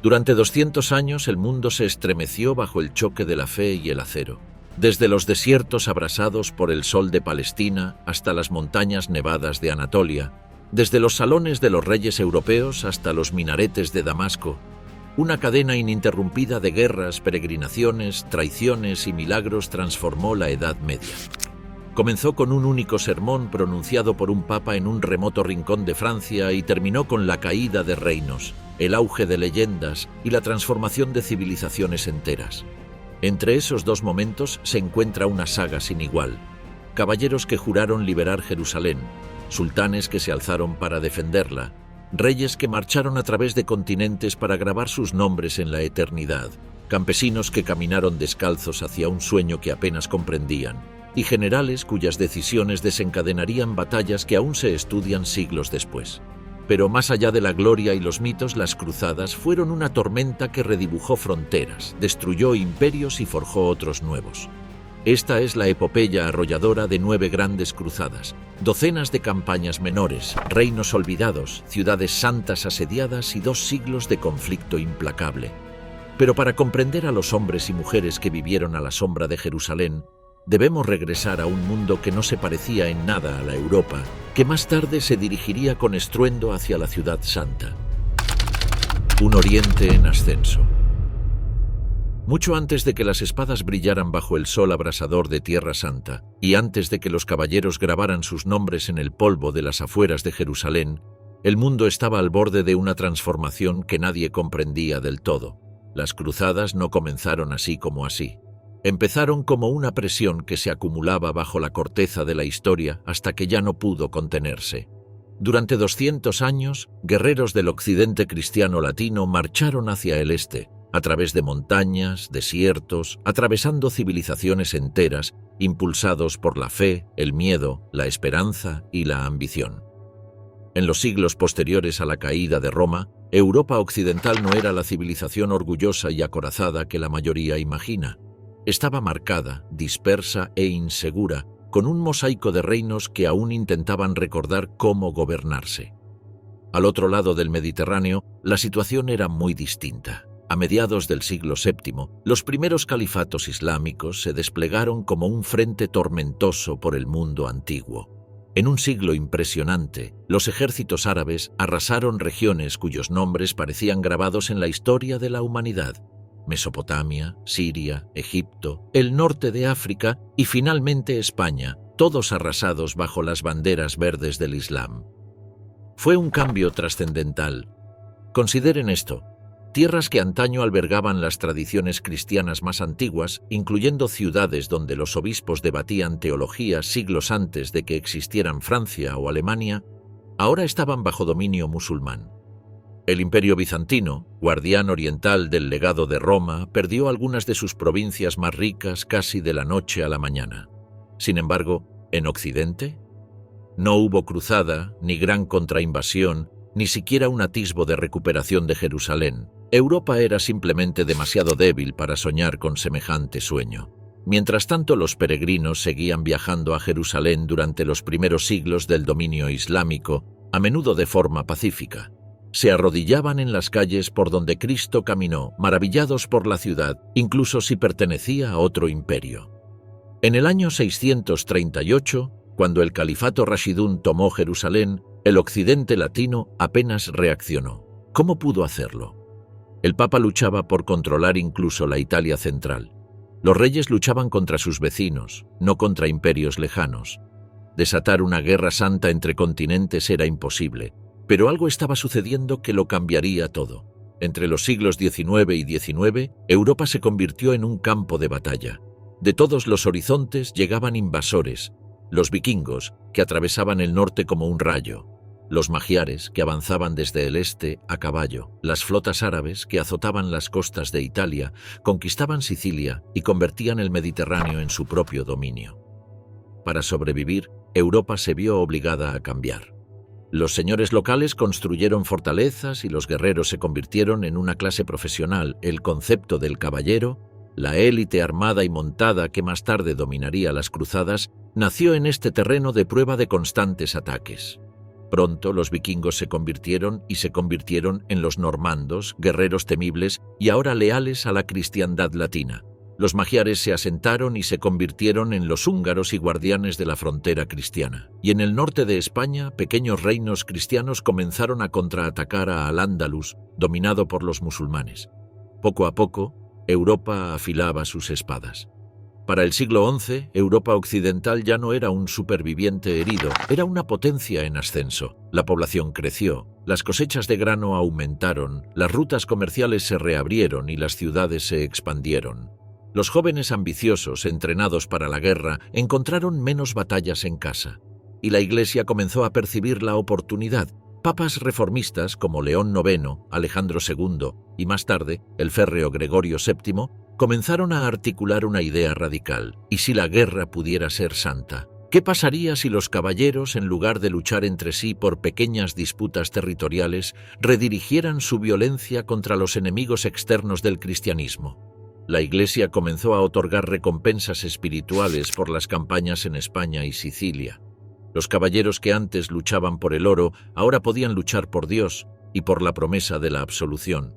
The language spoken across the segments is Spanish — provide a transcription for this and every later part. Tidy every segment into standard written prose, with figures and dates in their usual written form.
Durante 200 años el mundo se estremeció bajo el choque de la fe y el acero. Desde los desiertos abrasados por el sol de Palestina hasta las montañas nevadas de Anatolia, desde los salones de los reyes europeos hasta los minaretes de Damasco, una cadena ininterrumpida de guerras, peregrinaciones, traiciones y milagros transformó la Edad Media. Comenzó con un único sermón pronunciado por un papa en un remoto rincón de Francia y terminó con la caída de reinos, el auge de leyendas y la transformación de civilizaciones enteras. Entre esos dos momentos se encuentra una saga sin igual. Caballeros que juraron liberar Jerusalén, sultanes que se alzaron para defenderla, reyes que marcharon a través de continentes para grabar sus nombres en la eternidad, campesinos que caminaron descalzos hacia un sueño que apenas comprendían, y generales cuyas decisiones desencadenarían batallas que aún se estudian siglos después. Pero más allá de la gloria y los mitos, las cruzadas fueron una tormenta que redibujó fronteras, destruyó imperios y forjó otros nuevos. Esta es la epopeya arrolladora de 9 grandes cruzadas, docenas de campañas menores, reinos olvidados, ciudades santas asediadas y 2 siglos de conflicto implacable. Pero para comprender a los hombres y mujeres que vivieron a la sombra de Jerusalén, debemos regresar a un mundo que no se parecía en nada a la Europa, que más tarde se dirigiría con estruendo hacia la Ciudad Santa. Un Oriente en ascenso. Mucho antes de que las espadas brillaran bajo el sol abrasador de Tierra Santa, y antes de que los caballeros grabaran sus nombres en el polvo de las afueras de Jerusalén, el mundo estaba al borde de una transformación que nadie comprendía del todo. Las cruzadas no comenzaron así como así. Empezaron como una presión que se acumulaba bajo la corteza de la historia hasta que ya no pudo contenerse. Durante 200 años, guerreros del occidente cristiano latino marcharon hacia el este, a través de montañas, desiertos, atravesando civilizaciones enteras, impulsados por la fe, el miedo, la esperanza y la ambición. En los siglos posteriores a la caída de Roma, Europa occidental no era la civilización orgullosa y acorazada que la mayoría imagina. Estaba marcada, dispersa e insegura, con un mosaico de reinos que aún intentaban recordar cómo gobernarse. Al otro lado del Mediterráneo, la situación era muy distinta. A mediados del siglo VII, los primeros califatos islámicos se desplegaron como un frente tormentoso por el mundo antiguo. En un siglo impresionante, los ejércitos árabes arrasaron regiones cuyos nombres parecían grabados en la historia de la humanidad: Mesopotamia, Siria, Egipto, el norte de África y finalmente España, todos arrasados bajo las banderas verdes del Islam. Fue un cambio trascendental. Consideren esto: tierras que antaño albergaban las tradiciones cristianas más antiguas, incluyendo ciudades donde los obispos debatían teología siglos antes de que existieran Francia o Alemania, ahora estaban bajo dominio musulmán. El Imperio bizantino, guardián oriental del legado de Roma, perdió algunas de sus provincias más ricas casi de la noche a la mañana. Sin embargo, en Occidente, no hubo cruzada, ni gran contrainvasión, ni siquiera un atisbo de recuperación de Jerusalén. Europa era simplemente demasiado débil para soñar con semejante sueño. Mientras tanto, los peregrinos seguían viajando a Jerusalén durante los primeros siglos del dominio islámico, a menudo de forma pacífica. Se arrodillaban en las calles por donde Cristo caminó, maravillados por la ciudad, incluso si pertenecía a otro imperio. En el año 638, cuando el califato Rashidún tomó Jerusalén, el occidente latino apenas reaccionó. ¿Cómo pudo hacerlo? El Papa luchaba por controlar incluso la Italia central. Los reyes luchaban contra sus vecinos, no contra imperios lejanos. Desatar una guerra santa entre continentes era imposible, pero algo estaba sucediendo que lo cambiaría todo. Entre los siglos XIX y XIX, Europa se convirtió en un campo de batalla. De todos los horizontes llegaban invasores: los vikingos, que atravesaban el norte como un rayo; los magiares, que avanzaban desde el este a caballo; las flotas árabes, que azotaban las costas de Italia, conquistaban Sicilia y convertían el Mediterráneo en su propio dominio. Para sobrevivir, Europa se vio obligada a cambiar. Los señores locales construyeron fortalezas y los guerreros se convirtieron en una clase profesional. El concepto del caballero, la élite armada y montada que más tarde dominaría las cruzadas, nació en este terreno de prueba de constantes ataques. Pronto los vikingos se convirtieron en los normandos, guerreros temibles y ahora leales a la cristiandad latina. Los magiares se asentaron y se convirtieron en los húngaros y guardianes de la frontera cristiana. Y en el norte de España, pequeños reinos cristianos comenzaron a contraatacar a Al-Ándalus, dominado por los musulmanes. Poco a poco, Europa afilaba sus espadas. Para el siglo XI, Europa occidental ya no era un superviviente herido, era una potencia en ascenso. La población creció, las cosechas de grano aumentaron, las rutas comerciales se reabrieron y las ciudades se expandieron. Los jóvenes ambiciosos, entrenados para la guerra, encontraron menos batallas en casa. Y la Iglesia comenzó a percibir la oportunidad. Papas reformistas como León IX, Alejandro II y más tarde el férreo Gregorio VII comenzaron a articular una idea radical. ¿Y si la guerra pudiera ser santa? ¿Qué pasaría si los caballeros, en lugar de luchar entre sí por pequeñas disputas territoriales, redirigieran su violencia contra los enemigos externos del cristianismo? La Iglesia comenzó a otorgar recompensas espirituales por las campañas en España y Sicilia. Los caballeros que antes luchaban por el oro, ahora podían luchar por Dios y por la promesa de la absolución.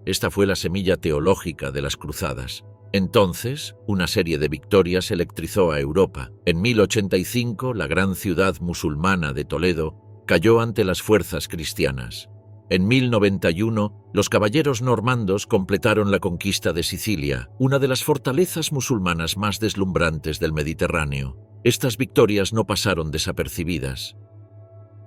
Esta fue la semilla teológica de las cruzadas. Entonces, una serie de victorias electrizó a Europa. En 1085, la gran ciudad musulmana de Toledo cayó ante las fuerzas cristianas. En 1091, los caballeros normandos completaron la conquista de Sicilia, una de las fortalezas musulmanas más deslumbrantes del Mediterráneo. Estas victorias no pasaron desapercibidas.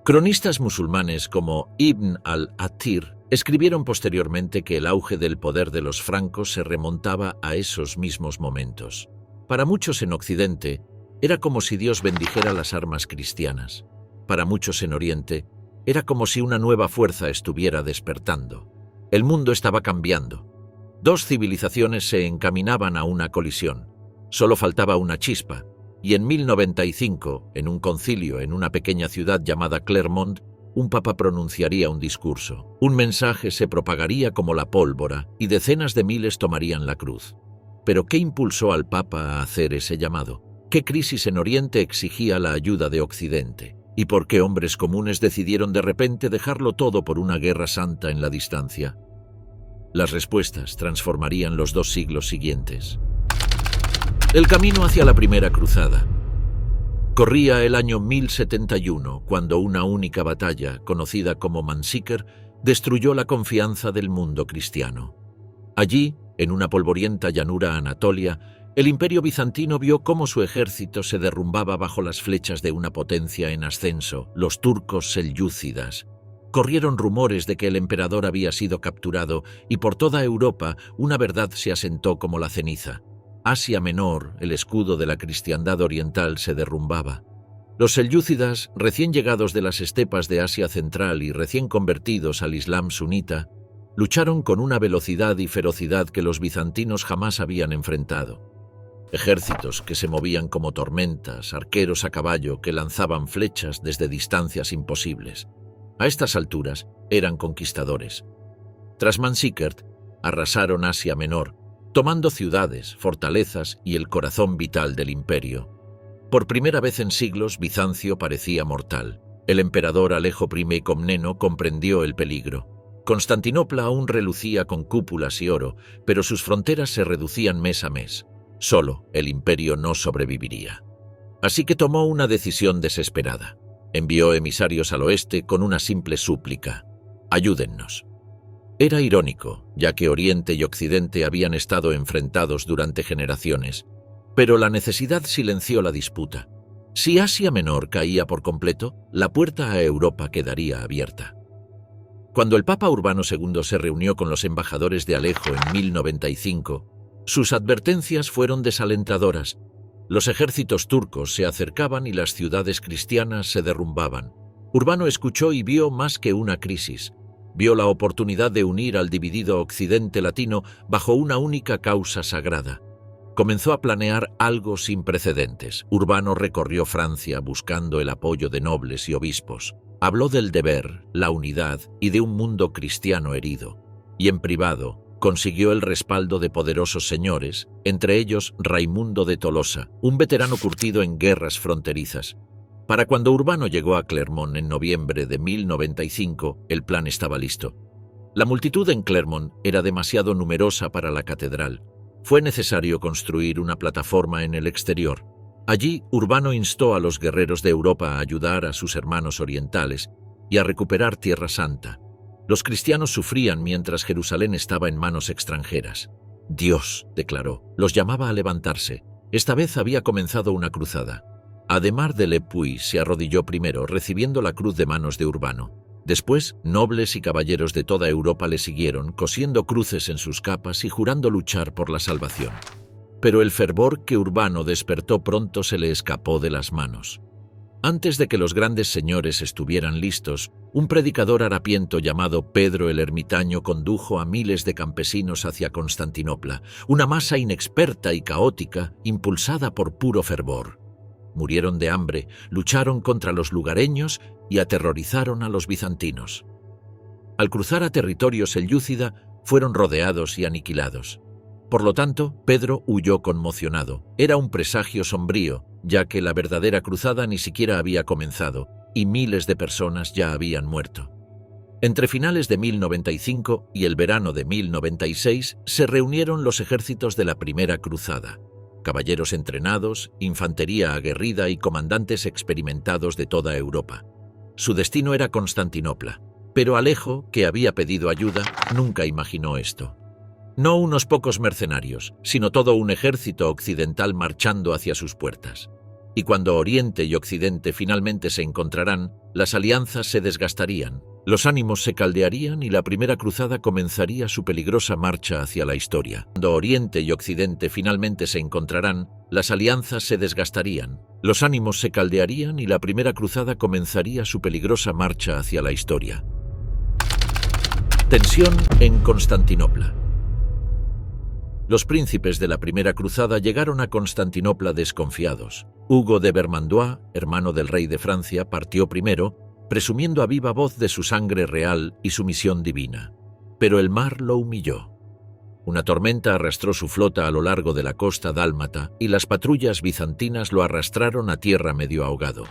Cronistas musulmanes como Ibn al-Athir escribieron posteriormente que el auge del poder de los francos se remontaba a esos mismos momentos. Para muchos en Occidente, era como si Dios bendijera las armas cristianas. Para muchos en Oriente, era como si una nueva fuerza estuviera despertando. El mundo estaba cambiando. Dos civilizaciones se encaminaban a una colisión. Solo faltaba una chispa, y en 1095, en un concilio en una pequeña ciudad llamada Clermont, un papa pronunciaría un discurso. Un mensaje se propagaría como la pólvora y decenas de miles tomarían la cruz. ¿Pero qué impulsó al papa a hacer ese llamado? ¿Qué crisis en Oriente exigía la ayuda de Occidente? ¿Y por qué hombres comunes decidieron de repente dejarlo todo por una guerra santa en la distancia? Las respuestas transformarían los 2 siglos siguientes. El camino hacia la primera cruzada. Corría el año 1071, cuando una única batalla, conocida como Manzikert, destruyó la confianza del mundo cristiano. Allí, en una polvorienta llanura anatolia, el Imperio bizantino vio cómo su ejército se derrumbaba bajo las flechas de una potencia en ascenso, los turcos selyúcidas. Corrieron rumores de que el emperador había sido capturado y por toda Europa una verdad se asentó como la ceniza. Asia Menor, el escudo de la cristiandad oriental, se derrumbaba. Los selyúcidas, recién llegados de las estepas de Asia Central y recién convertidos al Islam sunita, lucharon con una velocidad y ferocidad que los bizantinos jamás habían enfrentado. Ejércitos que se movían como tormentas, arqueros a caballo que lanzaban flechas desde distancias imposibles. A estas alturas eran conquistadores. Tras Manzikert, arrasaron Asia Menor, tomando ciudades, fortalezas y el corazón vital del imperio. Por primera vez en siglos, Bizancio parecía mortal. El emperador Alejo I Comneno comprendió el peligro. Constantinopla aún relucía con cúpulas y oro, pero sus fronteras se reducían mes a mes. Solo el imperio no sobreviviría. Así que tomó una decisión desesperada. Envió emisarios al oeste con una simple súplica: «Ayúdennos». Era irónico, ya que Oriente y Occidente habían estado enfrentados durante generaciones, pero la necesidad silenció la disputa. Si Asia Menor caía por completo, la puerta a Europa quedaría abierta. Cuando el Papa Urbano II se reunió con los embajadores de Alejo en 1095, sus advertencias fueron desalentadoras. Los ejércitos turcos se acercaban y las ciudades cristianas se derrumbaban. Urbano escuchó y vio más que una crisis. Vio la oportunidad de unir al dividido occidente latino bajo una única causa sagrada. Comenzó a planear algo sin precedentes. Urbano recorrió Francia buscando el apoyo de nobles y obispos. Habló del deber, la unidad y de un mundo cristiano herido. Y en privado, consiguió el respaldo de poderosos señores, entre ellos Raimundo de Tolosa, un veterano curtido en guerras fronterizas. Para cuando Urbano llegó a Clermont en noviembre de 1095, el plan estaba listo. La multitud en Clermont era demasiado numerosa para la catedral. Fue necesario construir una plataforma en el exterior. Allí, Urbano instó a los guerreros de Europa a ayudar a sus hermanos orientales y a recuperar Tierra Santa. Los cristianos sufrían mientras Jerusalén estaba en manos extranjeras. Dios, declaró, los llamaba a levantarse. Esta vez había comenzado una cruzada. Ademar de Lepuy se arrodilló primero, recibiendo la cruz de manos de Urbano. Después, nobles y caballeros de toda Europa le siguieron, cosiendo cruces en sus capas y jurando luchar por la salvación. Pero el fervor que Urbano despertó pronto se le escapó de las manos. Antes de que los grandes señores estuvieran listos, un predicador harapiento llamado Pedro el Ermitaño condujo a miles de campesinos hacia Constantinopla, una masa inexperta y caótica, impulsada por puro fervor. Murieron de hambre, lucharon contra los lugareños y aterrorizaron a los bizantinos. Al cruzar a territorio selyúcida, fueron rodeados y aniquilados. Por lo tanto, Pedro huyó conmocionado. Era un presagio sombrío, ya que la verdadera cruzada ni siquiera había comenzado, y miles de personas ya habían muerto. Entre finales de 1095 y el verano de 1096 se reunieron los ejércitos de la primera cruzada. Caballeros entrenados, infantería aguerrida y comandantes experimentados de toda Europa. Su destino era Constantinopla, pero Alejo, que había pedido ayuda, nunca imaginó esto. No unos pocos mercenarios, sino todo un ejército occidental marchando hacia sus puertas. Y cuando Oriente y Occidente finalmente se encontrarán, las alianzas se desgastarían, los ánimos se caldearían y la primera cruzada comenzaría su peligrosa marcha hacia la historia. Cuando Oriente y Occidente finalmente se encontrarán, las alianzas se desgastarían, los ánimos se caldearían y la primera cruzada comenzaría su peligrosa marcha hacia la historia. Tensión en Constantinopla. Los príncipes de la primera cruzada llegaron a Constantinopla desconfiados. Hugo de Vermandois, hermano del rey de Francia, partió primero, presumiendo a viva voz de su sangre real y su misión divina. Pero el mar lo humilló. Una tormenta arrastró su flota a lo largo de la costa dálmata y las patrullas bizantinas lo arrastraron a tierra medio ahogado.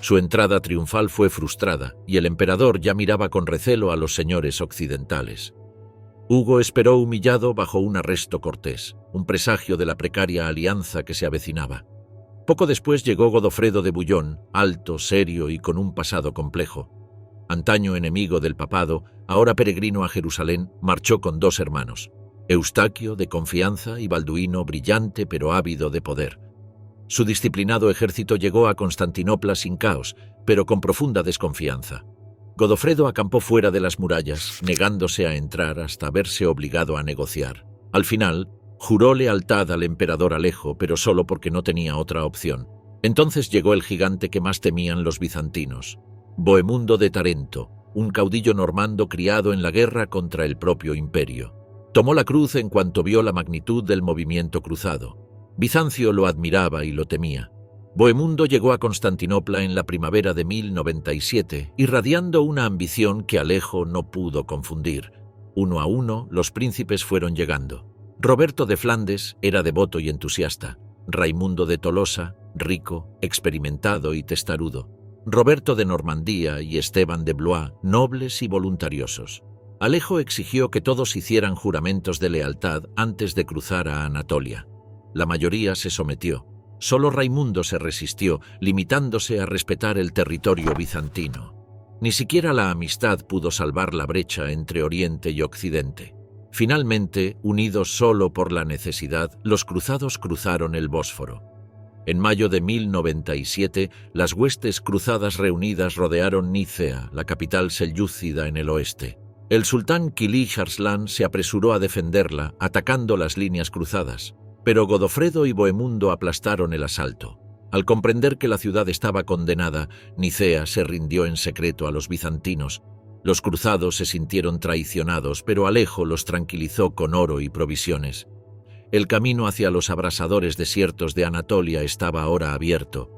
Su entrada triunfal fue frustrada y el emperador ya miraba con recelo a los señores occidentales. Hugo esperó humillado bajo un arresto cortés, un presagio de la precaria alianza que se avecinaba. Poco después llegó Godofredo de Bouillon, alto, serio y con un pasado complejo. Antaño enemigo del papado, ahora peregrino a Jerusalén, marchó con dos hermanos, Eustaquio, de confianza, y Balduino, brillante pero ávido de poder. Su disciplinado ejército llegó a Constantinopla sin caos, pero con profunda desconfianza. Godofredo acampó fuera de las murallas, negándose a entrar hasta verse obligado a negociar. Al final, juró lealtad al emperador Alejo, pero solo porque no tenía otra opción. Entonces llegó el gigante que más temían los bizantinos, Bohemundo de Tarento, un caudillo normando criado en la guerra contra el propio imperio. Tomó la cruz en cuanto vio la magnitud del movimiento cruzado. Bizancio lo admiraba y lo temía. Bohemundo llegó a Constantinopla en la primavera de 1097, irradiando una ambición que Alejo no pudo confundir. Uno a uno, los príncipes fueron llegando. Roberto de Flandes era devoto y entusiasta. Raimundo de Tolosa, rico, experimentado y testarudo. Roberto de Normandía y Esteban de Blois, nobles y voluntariosos. Alejo exigió que todos hicieran juramentos de lealtad antes de cruzar a Anatolia. La mayoría se sometió. Solo Raimundo se resistió, limitándose a respetar el territorio bizantino. Ni siquiera la amistad pudo salvar la brecha entre Oriente y Occidente. Finalmente, unidos solo por la necesidad, los cruzados cruzaron el Bósforo. En mayo de 1097, las huestes cruzadas reunidas rodearon Nicea, la capital selyúcida en el oeste. El sultán Kilij Arslan se apresuró a defenderla, atacando las líneas cruzadas. Pero Godofredo y Bohemundo aplastaron el asalto. Al comprender que la ciudad estaba condenada, Nicea se rindió en secreto a los bizantinos. Los cruzados se sintieron traicionados, pero Alejo los tranquilizó con oro y provisiones. El camino hacia los abrasadores desiertos de Anatolia estaba ahora abierto.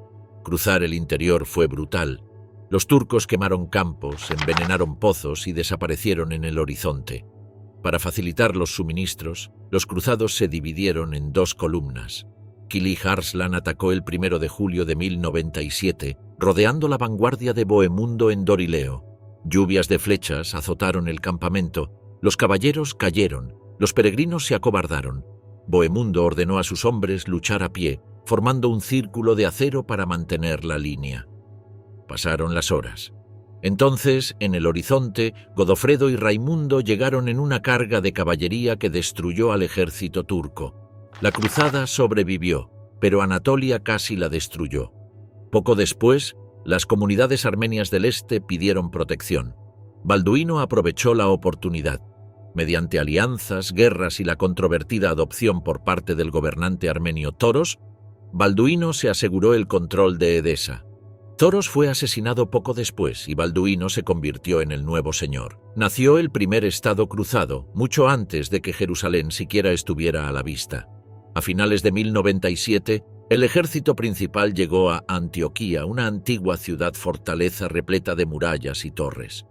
Cruzar el interior fue brutal. Los turcos quemaron campos, envenenaron pozos y desaparecieron en el horizonte. Para facilitar los suministros, los cruzados se dividieron en dos columnas. Kilij Arslan atacó el 1 de julio de 1097, rodeando la vanguardia de Bohemundo en Dorileo. Lluvias de flechas azotaron el campamento, los caballeros cayeron, los peregrinos se acobardaron. Bohemundo ordenó a sus hombres luchar a pie, formando un círculo de acero para mantener la línea. Pasaron las horas. Entonces, en el horizonte, Godofredo y Raimundo llegaron en una carga de caballería que destruyó al ejército turco. La cruzada sobrevivió, pero Anatolia casi la destruyó. Poco después, las comunidades armenias del este pidieron protección. Balduino aprovechó la oportunidad. Mediante alianzas, guerras y la controvertida adopción por parte del gobernante armenio Toros, Balduino se aseguró el control de Edesa. Toros fue asesinado poco después y Balduino se convirtió en el nuevo señor. Nació el primer estado cruzado, mucho antes de que Jerusalén siquiera estuviera a la vista. A finales de 1097, el ejército principal llegó a Antioquía, una antigua ciudad-fortaleza repleta de murallas y torres.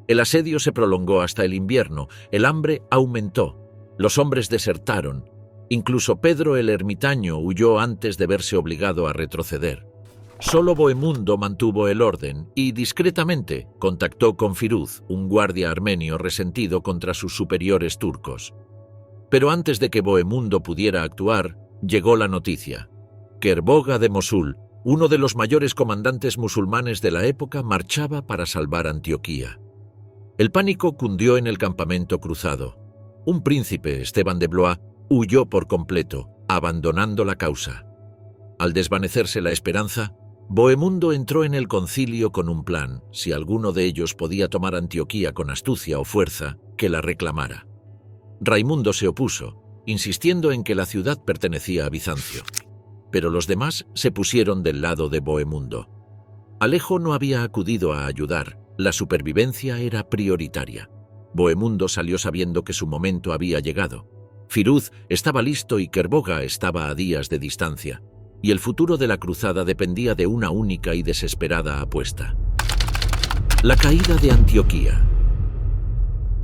El asedio se prolongó hasta el invierno, el hambre aumentó, los hombres desertaron, incluso Pedro el ermitaño huyó antes de verse obligado a retroceder. Solo Bohemundo mantuvo el orden y, discretamente, contactó con Firuz, un guardia armenio resentido contra sus superiores turcos. Pero antes de que Bohemundo pudiera actuar, llegó la noticia. Kerboga de Mosul, uno de los mayores comandantes musulmanes de la época, marchaba para salvar Antioquía. El pánico cundió en el campamento cruzado. Un príncipe, Esteban de Blois, huyó por completo, abandonando la causa. Al desvanecerse la esperanza, Bohemundo entró en el concilio con un plan: si alguno de ellos podía tomar Antioquía con astucia o fuerza, que la reclamara. Raimundo se opuso, insistiendo en que la ciudad pertenecía a Bizancio. Pero los demás se pusieron del lado de Bohemundo. Alejo no había acudido a ayudar, la supervivencia era prioritaria. Bohemundo salió sabiendo que su momento había llegado. Firuz estaba listo y Kerboga estaba a días de distancia, y el futuro de la cruzada dependía de una única y desesperada apuesta. La caída de Antioquía.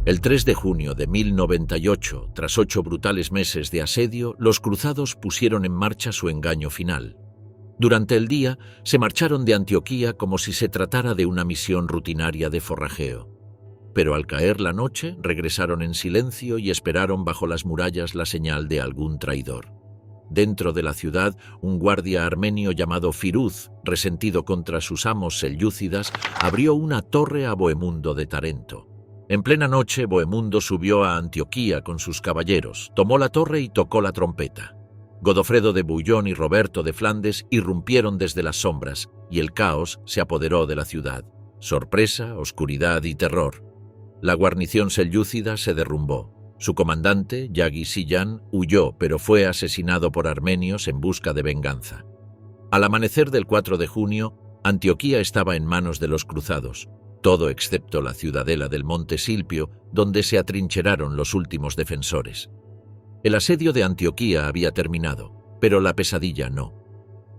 El 3 de junio de 1098, tras 8 brutales meses de asedio, los cruzados pusieron en marcha su engaño final. Durante el día, se marcharon de Antioquía como si se tratara de una misión rutinaria de forrajeo. Pero al caer la noche, regresaron en silencio y esperaron bajo las murallas la señal de algún traidor. Dentro de la ciudad, un guardia armenio llamado Firuz, resentido contra sus amos selyúcidas, abrió una torre a Bohemundo de Tarento. En plena noche, Bohemundo subió a Antioquía con sus caballeros, tomó la torre y tocó la trompeta. Godofredo de Bouillon y Roberto de Flandes irrumpieron desde las sombras, y el caos se apoderó de la ciudad. Sorpresa, oscuridad y terror. La guarnición selyúcida se derrumbó. Su comandante, Yagi Siyan, huyó, pero fue asesinado por armenios en busca de venganza. Al amanecer del 4 de junio, Antioquía estaba en manos de los cruzados, todo excepto la ciudadela del Monte Silpio, donde se atrincheraron los últimos defensores. El asedio de Antioquía había terminado, pero la pesadilla no.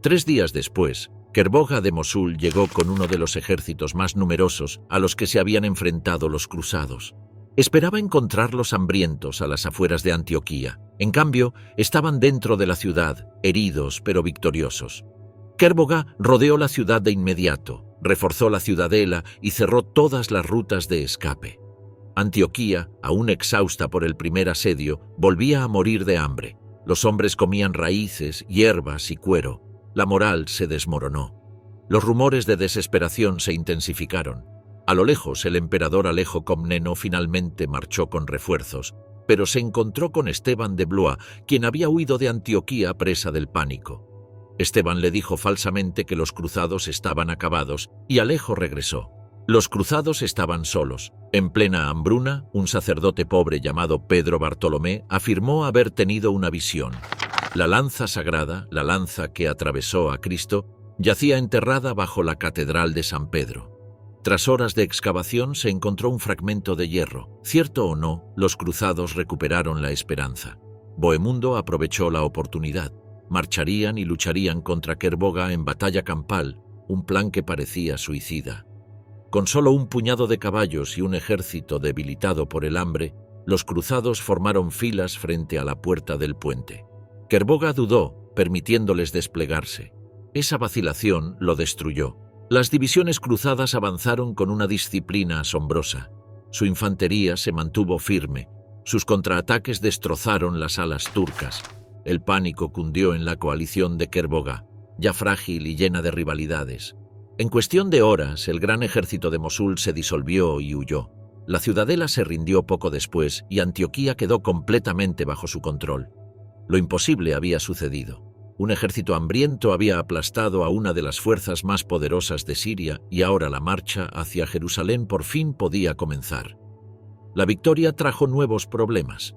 3 días después, Kerboga de Mosul llegó con uno de los ejércitos más numerosos a los que se habían enfrentado los cruzados. Esperaba encontrarlos hambrientos a las afueras de Antioquía. En cambio, estaban dentro de la ciudad, heridos pero victoriosos. Kerboga rodeó la ciudad de inmediato, reforzó la ciudadela y cerró todas las rutas de escape. Antioquía, aún exhausta por el primer asedio, volvía a morir de hambre. Los hombres comían raíces, hierbas y cuero. La moral se desmoronó. Los rumores de desesperación se intensificaron. A lo lejos, el emperador Alejo Comneno finalmente marchó con refuerzos, pero se encontró con Esteban de Blois, quien había huido de Antioquía presa del pánico. Esteban le dijo falsamente que los cruzados estaban acabados, y Alejo regresó. Los cruzados estaban solos. En plena hambruna, un sacerdote pobre llamado Pedro Bartolomé afirmó haber tenido una visión. La lanza sagrada, la lanza que atravesó a Cristo, yacía enterrada bajo la catedral de San Pedro. Tras horas de excavación se encontró un fragmento de hierro. Cierto o no, los cruzados recuperaron la esperanza. Bohemundo aprovechó la oportunidad. Marcharían y lucharían contra Kerboga en batalla campal, un plan que parecía suicida. Con solo un puñado de caballos y un ejército debilitado por el hambre, los cruzados formaron filas frente a la puerta del puente. Kerboga dudó, permitiéndoles desplegarse. Esa vacilación lo destruyó. Las divisiones cruzadas avanzaron con una disciplina asombrosa. Su infantería se mantuvo firme. Sus contraataques destrozaron las alas turcas. El pánico cundió en la coalición de Kerbogá, ya frágil y llena de rivalidades. En cuestión de horas, el gran ejército de Mosul se disolvió y huyó. La ciudadela se rindió poco después y Antioquía quedó completamente bajo su control. Lo imposible había sucedido. Un ejército hambriento había aplastado a una de las fuerzas más poderosas de Siria y ahora la marcha hacia Jerusalén por fin podía comenzar. La victoria trajo nuevos problemas.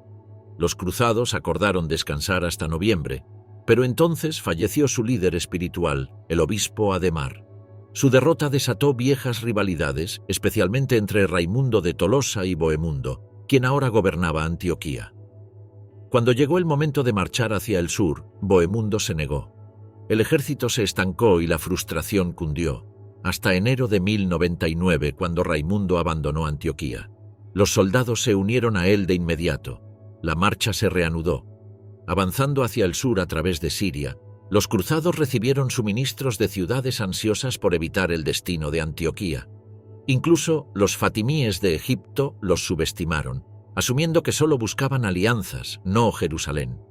Los cruzados acordaron descansar hasta noviembre, pero entonces falleció su líder espiritual, el obispo Ademar. Su derrota desató viejas rivalidades, especialmente entre Raimundo de Tolosa y Bohemundo, quien ahora gobernaba Antioquía. Cuando llegó el momento de marchar hacia el sur, Bohemundo se negó. El ejército se estancó y la frustración cundió, hasta enero de 1099, cuando Raimundo abandonó Antioquía. Los soldados se unieron a él de inmediato. La marcha se reanudó. Avanzando hacia el sur a través de Siria, los cruzados recibieron suministros de ciudades ansiosas por evitar el destino de Antioquía. Incluso los fatimíes de Egipto los subestimaron, asumiendo que solo buscaban alianzas, no Jerusalén.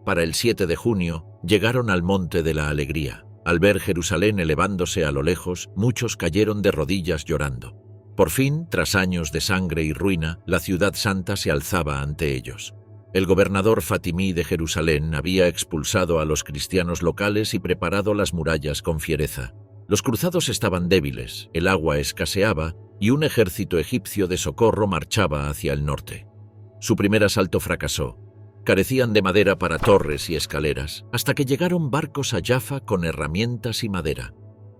Para el 7 de junio, llegaron al Monte de la Alegría. Al ver Jerusalén elevándose a lo lejos, muchos cayeron de rodillas llorando. Por fin, tras años de sangre y ruina, la ciudad santa se alzaba ante ellos. El gobernador fatimí de Jerusalén había expulsado a los cristianos locales y preparado las murallas con fiereza. Los cruzados estaban débiles, el agua escaseaba y un ejército egipcio de socorro marchaba hacia el norte. Su primer asalto fracasó. Carecían de madera para torres y escaleras, hasta que llegaron barcos a Jaffa con herramientas y madera.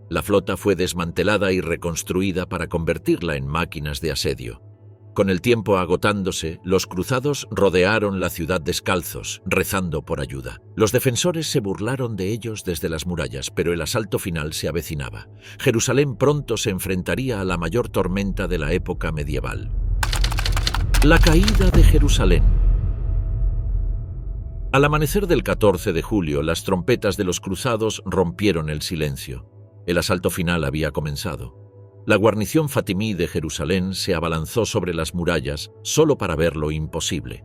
La flota fue desmantelada y reconstruida para convertirla en máquinas de asedio. Con el tiempo agotándose, los cruzados rodearon la ciudad descalzos, rezando por ayuda. Los defensores se burlaron de ellos desde las murallas, pero el asalto final se avecinaba. Jerusalén pronto se enfrentaría a la mayor tormenta de la época medieval. La caída de Jerusalén. Al amanecer del 14 de julio, las trompetas de los cruzados rompieron el silencio. El asalto final había comenzado. La guarnición fatimí de Jerusalén se abalanzó sobre las murallas solo para ver lo imposible.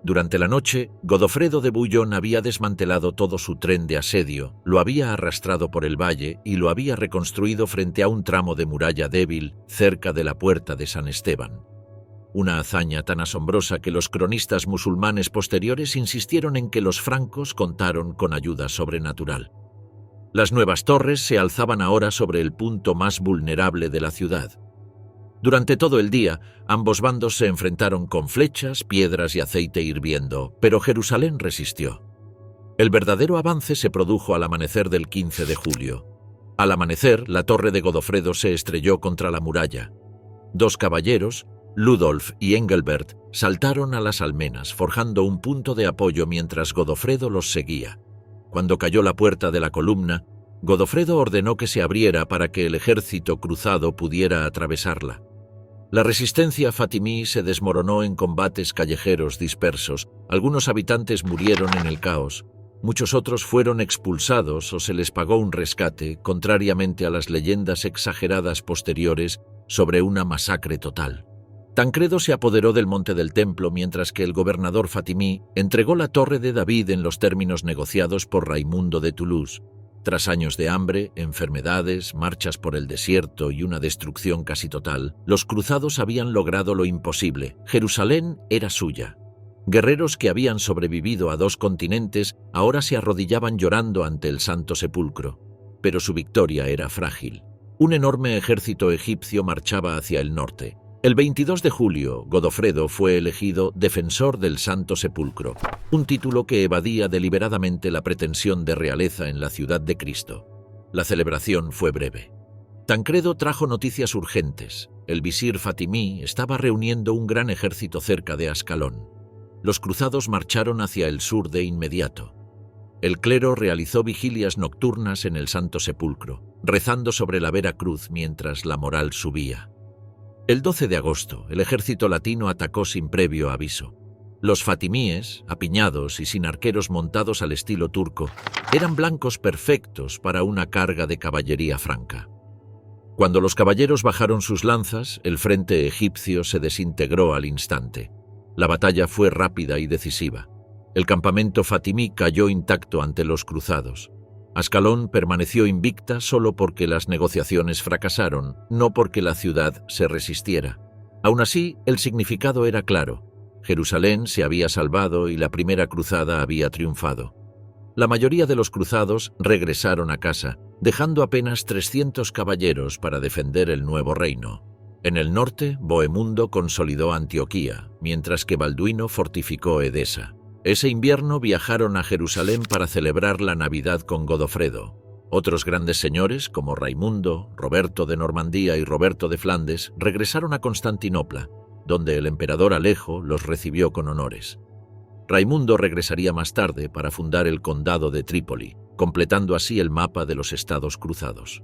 Durante la noche, Godofredo de Bouillon había desmantelado todo su tren de asedio, lo había arrastrado por el valle y lo había reconstruido frente a un tramo de muralla débil cerca de la puerta de San Esteban. Una hazaña tan asombrosa que los cronistas musulmanes posteriores insistieron en que los francos contaron con ayuda sobrenatural. Las nuevas torres se alzaban ahora sobre el punto más vulnerable de la ciudad. Durante todo el día, ambos bandos se enfrentaron con flechas, piedras y aceite hirviendo, pero Jerusalén resistió. El verdadero avance se produjo al amanecer del 15 de julio. Al amanecer, la torre de Godofredo se estrelló contra la muralla. Dos caballeros, Ludolf y Engelbert, saltaron a las almenas, forjando un punto de apoyo mientras Godofredo los seguía. Cuando cayó la puerta de la columna, Godofredo ordenó que se abriera para que el ejército cruzado pudiera atravesarla. La resistencia fatimí se desmoronó en combates callejeros dispersos. Algunos habitantes murieron en el caos. Muchos otros fueron expulsados o se les pagó un rescate, contrariamente a las leyendas exageradas posteriores sobre una masacre total. Tancredo se apoderó del Monte del Templo mientras que el gobernador fatimí entregó la Torre de David en los términos negociados por Raimundo de Toulouse. Tras años de hambre, enfermedades, marchas por el desierto y una destrucción casi total, los cruzados habían logrado lo imposible. Jerusalén era suya. Guerreros que habían sobrevivido a 2 continentes ahora se arrodillaban llorando ante el Santo Sepulcro. Pero su victoria era frágil. Un enorme ejército egipcio marchaba hacia el norte. El 22 de julio, Godofredo fue elegido defensor del Santo Sepulcro, un título que evadía deliberadamente la pretensión de realeza en la ciudad de Cristo. La celebración fue breve. Tancredo trajo noticias urgentes. El visir fatimí estaba reuniendo un gran ejército cerca de Ascalón. Los cruzados marcharon hacia el sur de inmediato. El clero realizó vigilias nocturnas en el Santo Sepulcro, rezando sobre la Vera Cruz mientras la moral subía. El 12 de agosto, el ejército latino atacó sin previo aviso. Los fatimíes, apiñados y sin arqueros montados al estilo turco, eran blancos perfectos para una carga de caballería franca. Cuando los caballeros bajaron sus lanzas, el frente egipcio se desintegró al instante. La batalla fue rápida y decisiva. El campamento fatimí cayó intacto ante los cruzados. Ascalón permaneció invicta solo porque las negociaciones fracasaron, no porque la ciudad se resistiera. Aún así, el significado era claro. Jerusalén se había salvado y la primera cruzada había triunfado. La mayoría de los cruzados regresaron a casa, dejando apenas 300 caballeros para defender el nuevo reino. En el norte, Bohemundo consolidó Antioquía, mientras que Balduino fortificó Edesa. Ese invierno viajaron a Jerusalén para celebrar la Navidad con Godofredo. Otros grandes señores, como Raimundo, Roberto de Normandía y Roberto de Flandes, regresaron a Constantinopla, donde el emperador Alejo los recibió con honores. Raimundo regresaría más tarde para fundar el condado de Trípoli, completando así el mapa de los estados cruzados.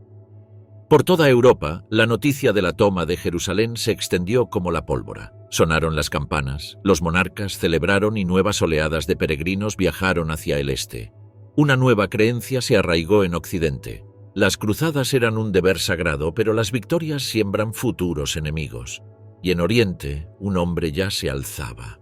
Por toda Europa, la noticia de la toma de Jerusalén se extendió como la pólvora. Sonaron las campanas, los monarcas celebraron y nuevas oleadas de peregrinos viajaron hacia el este. Una nueva creencia se arraigó en Occidente. Las cruzadas eran un deber sagrado, pero las victorias siembran futuros enemigos. Y en Oriente, un hombre ya se alzaba.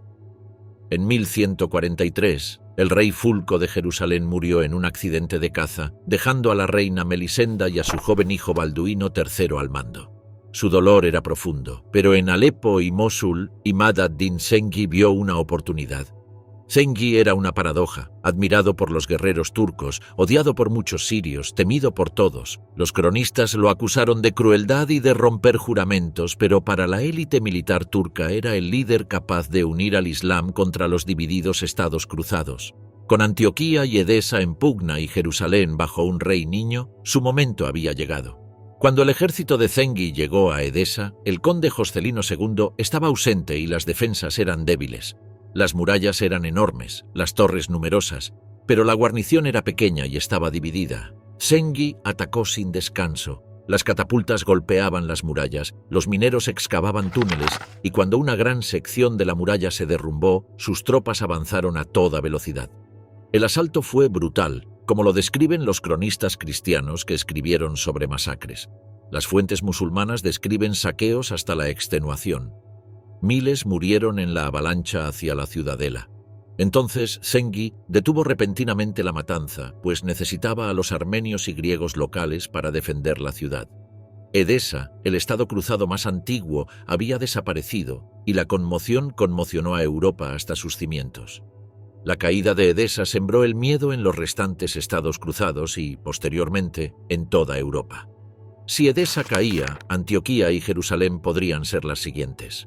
En 1143, el rey Fulco de Jerusalén murió en un accidente de caza, dejando a la reina Melisenda y a su joven hijo Balduino III al mando. Su dolor era profundo, pero en Alepo y Mosul, Imad ad-Din Zengi vio una oportunidad. Zengi era una paradoja, admirado por los guerreros turcos, odiado por muchos sirios, temido por todos. Los cronistas lo acusaron de crueldad y de romper juramentos, pero para la élite militar turca era el líder capaz de unir al Islam contra los divididos estados cruzados. Con Antioquía y Edesa en pugna y Jerusalén bajo un rey niño, su momento había llegado. Cuando el ejército de Zengi llegó a Edesa, el conde Joscelino II estaba ausente y las defensas eran débiles. Las murallas eran enormes, las torres numerosas, pero la guarnición era pequeña y estaba dividida. Zengi atacó sin descanso. Las catapultas golpeaban las murallas, los mineros excavaban túneles y cuando una gran sección de la muralla se derrumbó, sus tropas avanzaron a toda velocidad. El asalto fue brutal, como lo describen los cronistas cristianos que escribieron sobre masacres. Las fuentes musulmanas describen saqueos hasta la extenuación. Miles murieron en la avalancha hacia la ciudadela. Entonces Zengi detuvo repentinamente la matanza, pues necesitaba a los armenios y griegos locales para defender la ciudad. Edesa, el estado cruzado más antiguo, había desaparecido y la conmoción conmocionó a Europa hasta sus cimientos. La caída de Edesa sembró el miedo en los restantes estados cruzados y, posteriormente, en toda Europa. Si Edesa caía, Antioquía y Jerusalén podrían ser las siguientes.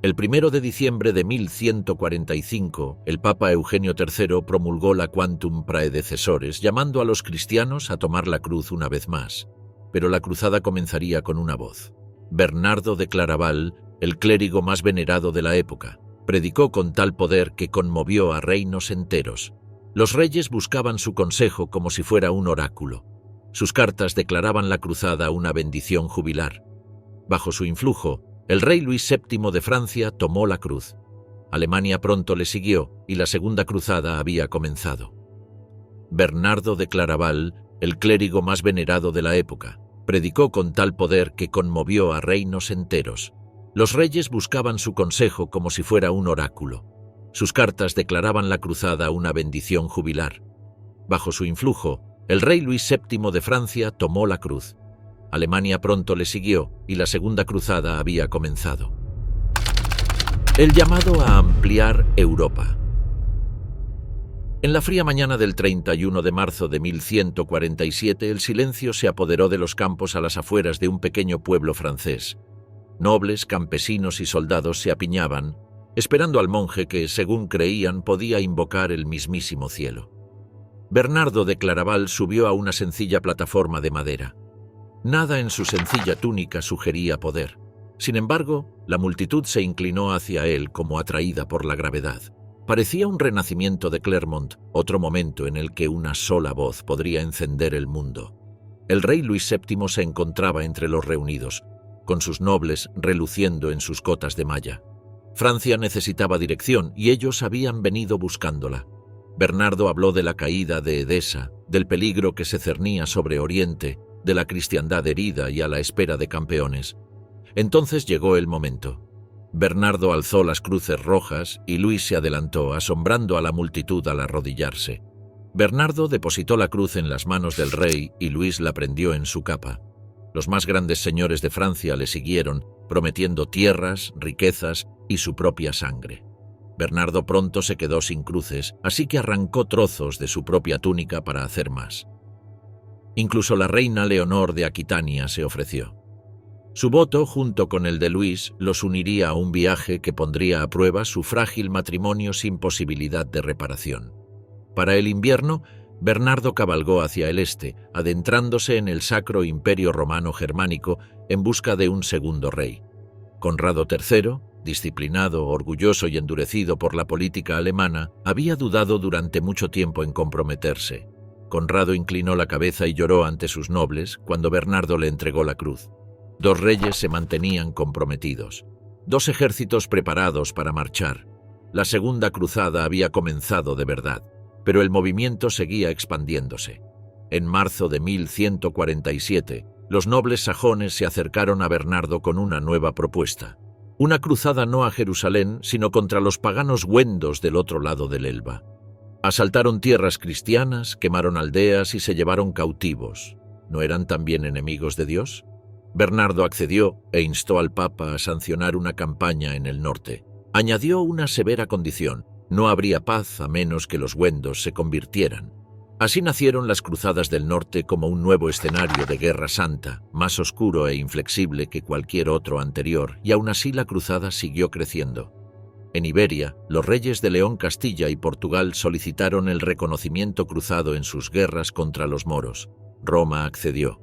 El 1 de diciembre de 1145, el Papa Eugenio III promulgó la Quantum Praedecessores, llamando a los cristianos a tomar la cruz una vez más. Pero la cruzada comenzaría con una voz. Bernardo de Claraval, el clérigo más venerado de la época, predicó con tal poder que conmovió a reinos enteros. Los reyes buscaban su consejo como si fuera un oráculo. Sus cartas declaraban la cruzada una bendición jubilar. Bajo su influjo, el rey Luis VII de Francia tomó la cruz. Alemania pronto le siguió y la Segunda Cruzada había comenzado. Bernardo de Claraval, el clérigo más venerado de la época, predicó con tal poder que conmovió a reinos enteros. Los reyes buscaban su consejo como si fuera un oráculo. Sus cartas declaraban la cruzada una bendición jubilar. Bajo su influjo, el rey Luis VII de Francia tomó la cruz. Alemania pronto le siguió y la Segunda Cruzada había comenzado. El llamado a ampliar Europa. En la fría mañana del 31 de marzo de 1147, el silencio se apoderó de los campos a las afueras de un pequeño pueblo francés. Nobles, campesinos y soldados se apiñaban, esperando al monje que, según creían, podía invocar el mismísimo cielo. Bernardo de Claraval subió a una sencilla plataforma de madera. Nada en su sencilla túnica sugería poder. Sin embargo, la multitud se inclinó hacia él como atraída por la gravedad. Parecía un renacimiento de Clermont, otro momento en el que una sola voz podría encender el mundo. El rey Luis VII se encontraba entre los reunidos, con sus nobles reluciendo en sus cotas de malla. Francia necesitaba dirección y ellos habían venido buscándola. Bernardo habló de la caída de Edesa, del peligro que se cernía sobre Oriente, de la cristiandad herida y a la espera de campeones. Entonces llegó el momento. Bernardo alzó las cruces rojas y Luis se adelantó, asombrando a la multitud al arrodillarse. Bernardo depositó la cruz en las manos del rey y Luis la prendió en su capa. Los más grandes señores de Francia le siguieron, prometiendo tierras, riquezas y su propia sangre. Bernardo pronto se quedó sin cruces, así que arrancó trozos de su propia túnica para hacer más. Incluso la reina Leonor de Aquitania se ofreció. Su voto, junto con el de Luis, los uniría a un viaje que pondría a prueba su frágil matrimonio sin posibilidad de reparación. Para el invierno, Bernardo cabalgó hacia el este, adentrándose en el Sacro Imperio Romano Germánico en busca de un segundo rey. Conrado III, disciplinado, orgulloso y endurecido por la política alemana, había dudado durante mucho tiempo en comprometerse. Conrado inclinó la cabeza y lloró ante sus nobles cuando Bernardo le entregó la cruz. Dos reyes se mantenían comprometidos. Dos ejércitos preparados para marchar. La segunda cruzada había comenzado de verdad, pero el movimiento seguía expandiéndose. En marzo de 1147, los nobles sajones se acercaron a Bernardo con una nueva propuesta. Una cruzada no a Jerusalén, sino contra los paganos wendos del otro lado del Elba. Asaltaron tierras cristianas, quemaron aldeas y se llevaron cautivos. ¿No eran también enemigos de Dios? Bernardo accedió e instó al Papa a sancionar una campaña en el norte. Añadió una severa condición: no habría paz a menos que los wendos se convirtieran. Así nacieron las Cruzadas del Norte como un nuevo escenario de guerra santa, más oscuro e inflexible que cualquier otro anterior, y aún así la cruzada siguió creciendo. En Iberia, los reyes de León, Castilla y Portugal solicitaron el reconocimiento cruzado en sus guerras contra los moros. Roma accedió.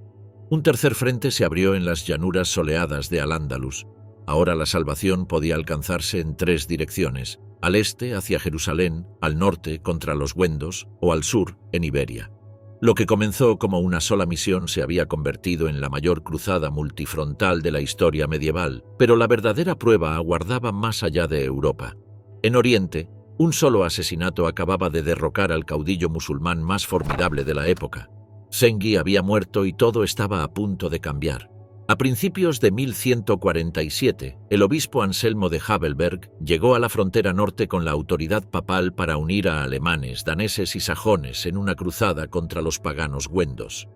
Un tercer frente se abrió en las llanuras soleadas de Al-Ándalus. Ahora la salvación podía alcanzarse en tres direcciones: al este hacia Jerusalén, al norte contra los wendos o al sur en Iberia. Lo que comenzó como una sola misión se había convertido en la mayor cruzada multifrontal de la historia medieval, pero la verdadera prueba aguardaba más allá de Europa. En Oriente, un solo asesinato acababa de derrocar al caudillo musulmán más formidable de la época. Sengi había muerto y todo estaba a punto de cambiar. A principios de 1147, el obispo Anselmo de Havelberg llegó a la frontera norte con la autoridad papal para unir a alemanes, daneses y sajones en una cruzada contra los paganos wendos.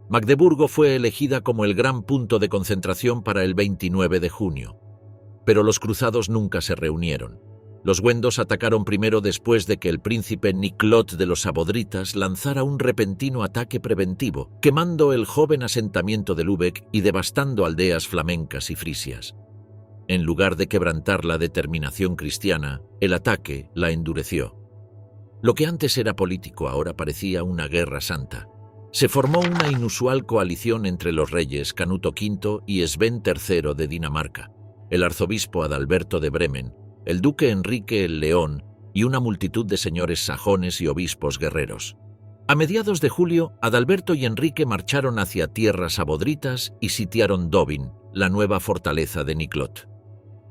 Magdeburgo fue elegida como el gran punto de concentración para el 29 de junio. Pero los cruzados nunca se reunieron. Los wendos atacaron primero después de que el príncipe Niclot de los Abodritas lanzara un repentino ataque preventivo, quemando el joven asentamiento de Lübeck y devastando aldeas flamencas y frisias. En lugar de quebrantar la determinación cristiana, el ataque la endureció. Lo que antes era político ahora parecía una guerra santa. Se formó una inusual coalición entre los reyes Canuto V y Sven III de Dinamarca, el arzobispo Adalberto de Bremen, el duque Enrique el León y una multitud de señores sajones y obispos guerreros. A mediados de julio, Adalberto y Enrique marcharon hacia tierras abodritas y sitiaron Dobin, la nueva fortaleza de Niclot.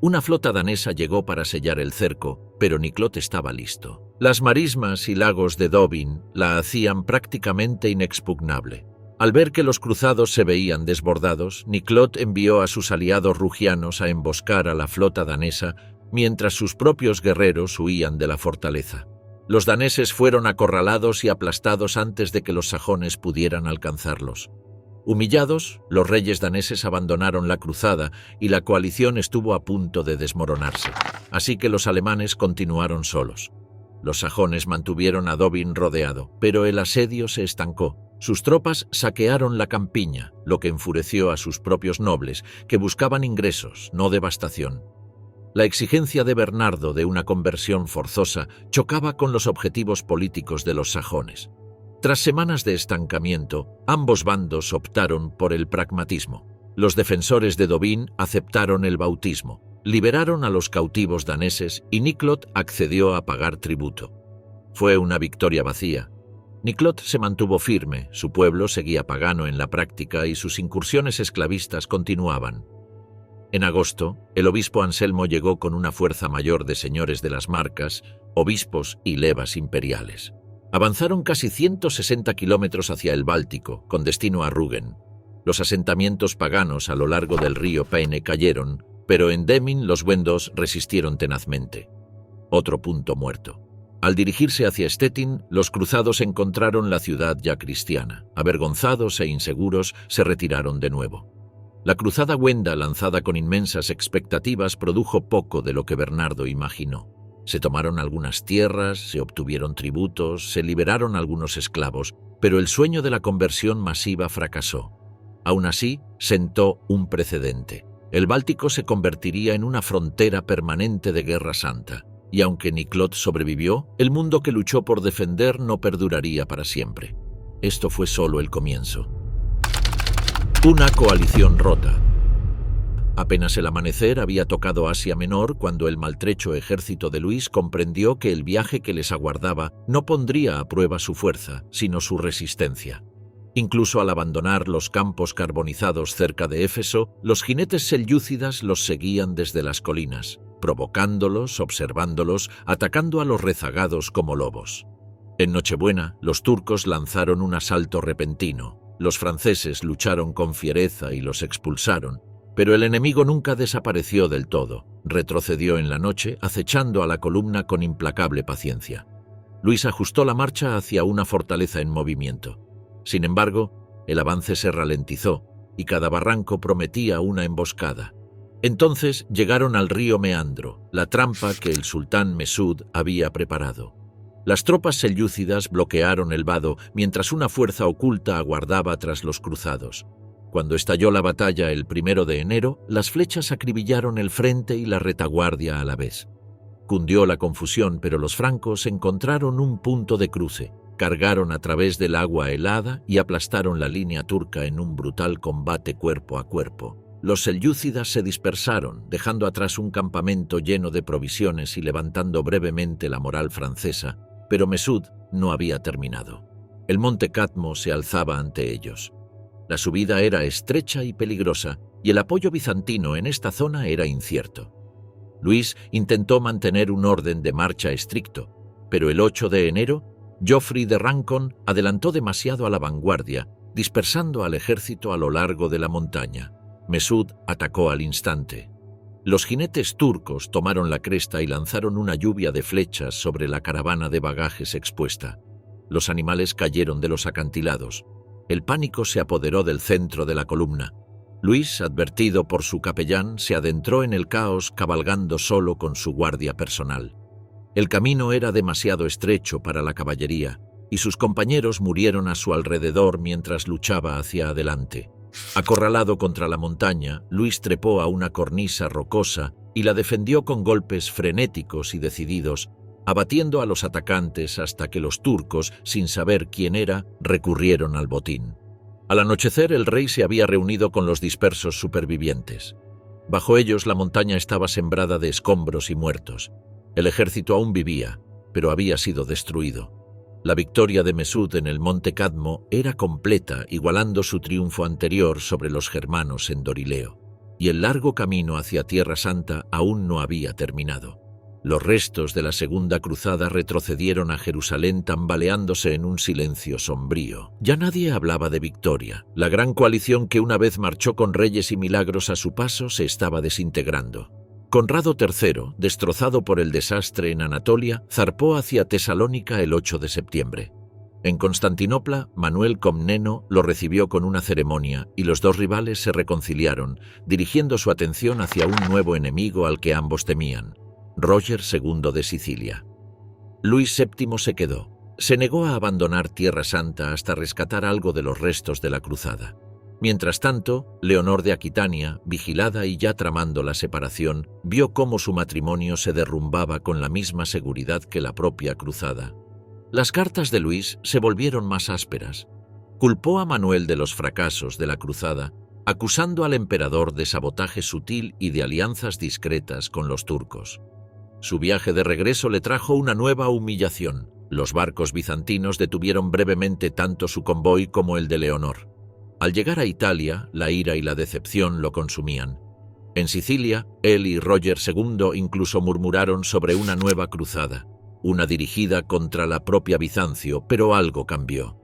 Una flota danesa llegó para sellar el cerco, pero Niclot estaba listo. Las marismas y lagos de Dobin la hacían prácticamente inexpugnable. Al ver que los cruzados se veían desbordados, Niclot envió a sus aliados rugianos a emboscar a la flota danesa mientras sus propios guerreros huían de la fortaleza. Los daneses fueron acorralados y aplastados antes de que los sajones pudieran alcanzarlos. Humillados, los reyes daneses abandonaron la cruzada y la coalición estuvo a punto de desmoronarse, así que los alemanes continuaron solos. Los sajones mantuvieron a Dobin rodeado, pero el asedio se estancó. Sus tropas saquearon la campiña, lo que enfureció a sus propios nobles, que buscaban ingresos, no devastación. La exigencia de Bernardo de una conversión forzosa chocaba con los objetivos políticos de los sajones. Tras semanas de estancamiento, ambos bandos optaron por el pragmatismo. Los defensores de Dobin aceptaron el bautismo, liberaron a los cautivos daneses y Niclot accedió a pagar tributo. Fue una victoria vacía. Niclot se mantuvo firme, su pueblo seguía pagano en la práctica y sus incursiones esclavistas continuaban. En agosto, el obispo Anselmo llegó con una fuerza mayor de señores de las Marcas, obispos y levas imperiales. Avanzaron casi 160 kilómetros hacia el Báltico, con destino a Rügen. Los asentamientos paganos a lo largo del río Peine cayeron, pero en Demmin los wendos resistieron tenazmente. Otro punto muerto. Al dirigirse hacia Stettin, los cruzados encontraron la ciudad ya cristiana. Avergonzados e inseguros, se retiraron de nuevo. La cruzada wenda, lanzada con inmensas expectativas, produjo poco de lo que Bernardo imaginó. Se tomaron algunas tierras, se obtuvieron tributos, se liberaron algunos esclavos, pero el sueño de la conversión masiva fracasó. Aún así, sentó un precedente. El Báltico se convertiría en una frontera permanente de guerra santa, y aunque Niclot sobrevivió, el mundo que luchó por defender no perduraría para siempre. Esto fue solo el comienzo. Una coalición rota. Apenas el amanecer había tocado Asia Menor cuando el maltrecho ejército de Luis comprendió que el viaje que les aguardaba no pondría a prueba su fuerza, sino su resistencia. Incluso al abandonar los campos carbonizados cerca de Éfeso, los jinetes selyúcidas los seguían desde las colinas, provocándolos, observándolos, atacando a los rezagados como lobos. En Nochebuena, los turcos lanzaron un asalto repentino. Los franceses lucharon con fiereza y los expulsaron, pero el enemigo nunca desapareció del todo. Retrocedió en la noche, acechando a la columna con implacable paciencia. Luis ajustó la marcha hacia una fortaleza en movimiento. Sin embargo, el avance se ralentizó y cada barranco prometía una emboscada. Entonces llegaron al río Meandro, la trampa que el sultán Mesud había preparado. Las tropas selyúcidas bloquearon el vado mientras una fuerza oculta aguardaba tras los cruzados. Cuando estalló la batalla el 1 de enero, las flechas acribillaron el frente y la retaguardia a la vez. Cundió la confusión, pero los francos encontraron un punto de cruce, cargaron a través del agua helada y aplastaron la línea turca en un brutal combate cuerpo a cuerpo. Los selyúcidas se dispersaron, dejando atrás un campamento lleno de provisiones y levantando brevemente la moral francesa, pero Mesud no había terminado. El monte Cadmo se alzaba ante ellos. La subida era estrecha y peligrosa, y el apoyo bizantino en esta zona era incierto. Luis intentó mantener un orden de marcha estricto, pero el 8 de enero, Geoffrey de Rancon adelantó demasiado a la vanguardia, dispersando al ejército a lo largo de la montaña. Mesud atacó al instante. Los jinetes turcos tomaron la cresta y lanzaron una lluvia de flechas sobre la caravana de bagajes expuesta. Los animales cayeron de los acantilados. El pánico se apoderó del centro de la columna. Luis, advertido por su capellán, se adentró en el caos cabalgando solo con su guardia personal. El camino era demasiado estrecho para la caballería, y sus compañeros murieron a su alrededor mientras luchaba hacia adelante. Acorralado contra la montaña, Luis trepó a una cornisa rocosa y la defendió con golpes frenéticos y decididos, abatiendo a los atacantes hasta que los turcos, sin saber quién era, recurrieron al botín. Al anochecer, el rey se había reunido con los dispersos supervivientes. Bajo ellos, la montaña estaba sembrada de escombros y muertos. El ejército aún vivía, pero había sido destruido. La victoria de Mesud en el monte Cadmo era completa, igualando su triunfo anterior sobre los germanos en Dorileo, y el largo camino hacia Tierra Santa aún no había terminado. Los restos de la Segunda Cruzada retrocedieron a Jerusalén tambaleándose en un silencio sombrío. Ya nadie hablaba de victoria. La gran coalición que una vez marchó con reyes y milagros a su paso se estaba desintegrando. Conrado III, destrozado por el desastre en Anatolia, zarpó hacia Tesalónica el 8 de septiembre. En Constantinopla, Manuel Comneno lo recibió con una ceremonia y los dos rivales se reconciliaron, dirigiendo su atención hacia un nuevo enemigo al que ambos temían, Roger II de Sicilia. Luis VII se quedó. Se negó a abandonar Tierra Santa hasta rescatar algo de los restos de la cruzada. Mientras tanto, Leonor de Aquitania, vigilada y ya tramando la separación, vio cómo su matrimonio se derrumbaba con la misma seguridad que la propia cruzada. Las cartas de Luis se volvieron más ásperas. Culpó a Manuel de los fracasos de la cruzada, acusando al emperador de sabotaje sutil y de alianzas discretas con los turcos. Su viaje de regreso le trajo una nueva humillación. Los barcos bizantinos detuvieron brevemente tanto su convoy como el de Leonor. Al llegar a Italia, la ira y la decepción lo consumían. En Sicilia, él y Roger II incluso murmuraron sobre una nueva cruzada, una dirigida contra la propia Bizancio, pero algo cambió.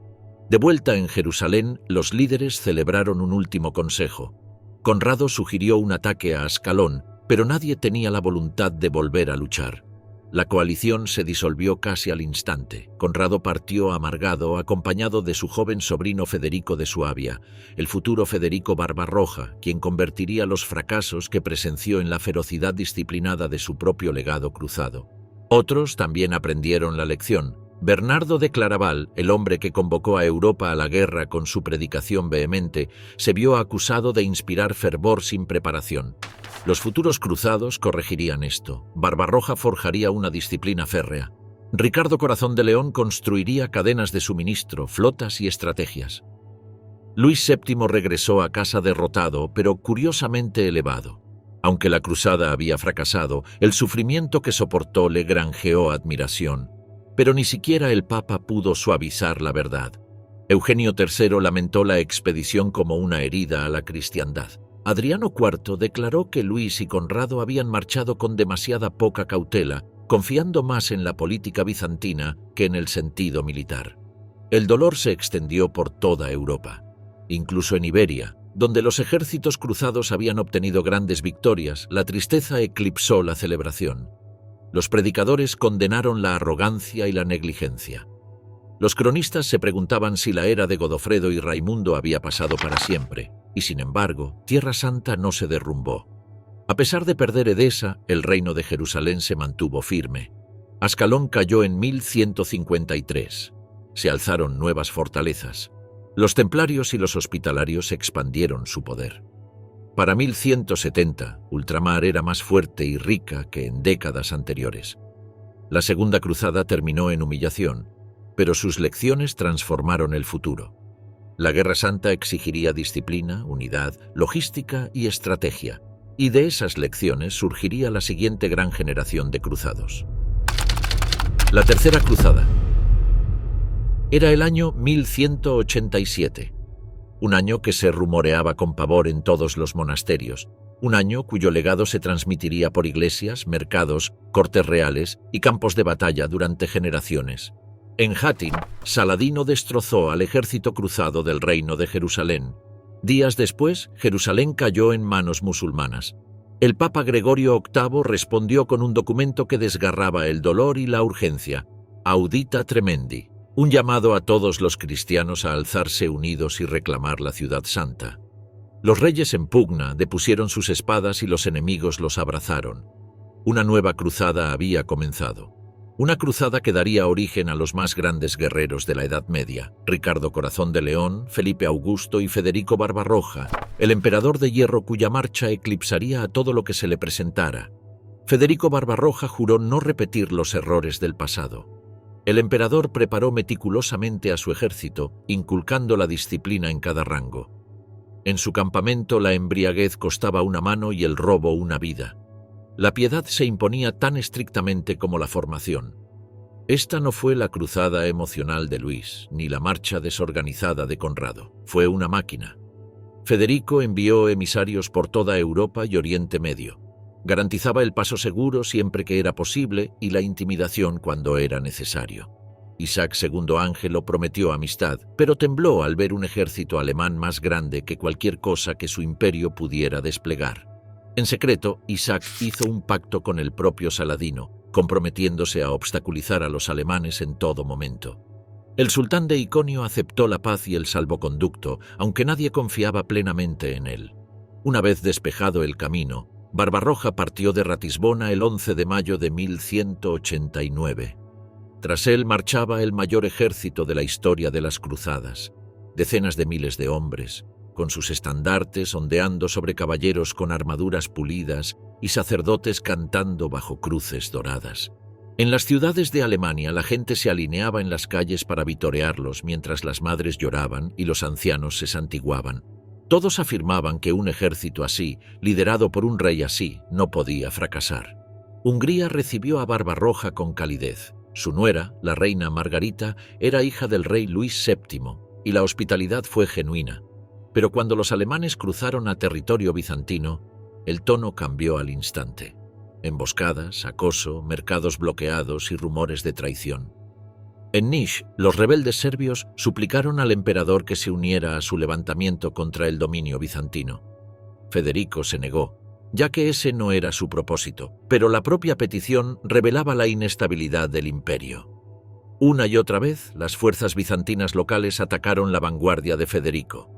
De vuelta en Jerusalén, los líderes celebraron un último consejo. Conrado sugirió un ataque a Ascalón, pero nadie tenía la voluntad de volver a luchar. La coalición se disolvió casi al instante. Conrado partió amargado, acompañado de su joven sobrino Federico de Suabia, el futuro Federico Barbarroja, quien convertiría los fracasos que presenció en la ferocidad disciplinada de su propio legado cruzado. Otros también aprendieron la lección. Bernardo de Claraval, el hombre que convocó a Europa a la guerra con su predicación vehemente, se vio acusado de inspirar fervor sin preparación. Los futuros cruzados corregirían esto. Barbarroja forjaría una disciplina férrea. Ricardo Corazón de León construiría cadenas de suministro, flotas y estrategias. Luis VII regresó a casa derrotado, pero curiosamente elevado. Aunque la cruzada había fracasado, el sufrimiento que soportó le granjeó admiración. Pero ni siquiera el Papa pudo suavizar la verdad. Eugenio III lamentó la expedición como una herida a la cristiandad. Adriano IV declaró que Luis y Conrado habían marchado con demasiada poca cautela, confiando más en la política bizantina que en el sentido militar. El dolor se extendió por toda Europa, incluso en Iberia, donde los ejércitos cruzados habían obtenido grandes victorias. La tristeza eclipsó la celebración. Los predicadores condenaron la arrogancia y la negligencia. Los cronistas se preguntaban si la era de Godofredo y Raimundo había pasado para siempre, y sin embargo, Tierra Santa no se derrumbó. A pesar de perder Edesa, el reino de Jerusalén se mantuvo firme. Ascalón cayó en 1153. Se alzaron nuevas fortalezas. Los templarios y los hospitalarios expandieron su poder. Para 1170, ultramar era más fuerte y rica que en décadas anteriores. La Segunda Cruzada terminó en humillación, pero sus lecciones transformaron el futuro. La Guerra Santa exigiría disciplina, unidad, logística y estrategia, y de esas lecciones surgiría la siguiente gran generación de cruzados. La Tercera Cruzada. Era el año 1187. Un año que se rumoreaba con pavor en todos los monasterios, un año cuyo legado se transmitiría por iglesias, mercados, cortes reales y campos de batalla durante generaciones. En Hattin, Saladino destrozó al ejército cruzado del reino de Jerusalén. Días después, Jerusalén cayó en manos musulmanas. El Papa Gregorio VIII respondió con un documento que desgarraba el dolor y la urgencia, Audita Tremendi. Un llamado a todos los cristianos a alzarse unidos y reclamar la ciudad santa. Los reyes en pugna depusieron sus espadas y los enemigos los abrazaron. Una nueva cruzada había comenzado. Una cruzada que daría origen a los más grandes guerreros de la Edad Media, Ricardo Corazón de León, Felipe Augusto y Federico Barbarroja, el emperador de hierro cuya marcha eclipsaría a todo lo que se le presentara. Federico Barbarroja juró no repetir los errores del pasado. El emperador preparó meticulosamente a su ejército, inculcando la disciplina en cada rango. En su campamento la embriaguez costaba una mano y el robo una vida. La piedad se imponía tan estrictamente como la formación. Esta no fue la cruzada emocional de Luis, ni la marcha desorganizada de Conrado. Fue una máquina. Federico envió emisarios por toda Europa y Oriente Medio. Garantizaba el paso seguro siempre que era posible y la intimidación cuando era necesario. Isaac II Ángelo prometió amistad, pero tembló al ver un ejército alemán más grande que cualquier cosa que su imperio pudiera desplegar. En secreto, Isaac hizo un pacto con el propio Saladino, comprometiéndose a obstaculizar a los alemanes en todo momento. El sultán de Iconio aceptó la paz y el salvoconducto, aunque nadie confiaba plenamente en él. Una vez despejado el camino, Barbarroja partió de Ratisbona el 11 de mayo de 1189. Tras él marchaba el mayor ejército de la historia de las cruzadas, decenas de miles de hombres, con sus estandartes ondeando sobre caballeros con armaduras pulidas y sacerdotes cantando bajo cruces doradas. En las ciudades de Alemania la gente se alineaba en las calles para vitorearlos mientras las madres lloraban y los ancianos se santiguaban. Todos afirmaban que un ejército así, liderado por un rey así, no podía fracasar. Hungría recibió a Barbarroja con calidez. Su nuera, la reina Margarita, era hija del rey Luis VII, y la hospitalidad fue genuina. Pero cuando los alemanes cruzaron a territorio bizantino, El tono cambió al instante. Emboscadas, acoso, mercados bloqueados y rumores de traición. En Niš, los rebeldes serbios suplicaron al emperador que se uniera a su levantamiento contra el dominio bizantino. Federico se negó, ya que ese no era su propósito, pero la propia petición revelaba la inestabilidad del imperio. Una y otra vez, las fuerzas bizantinas locales atacaron la vanguardia de Federico.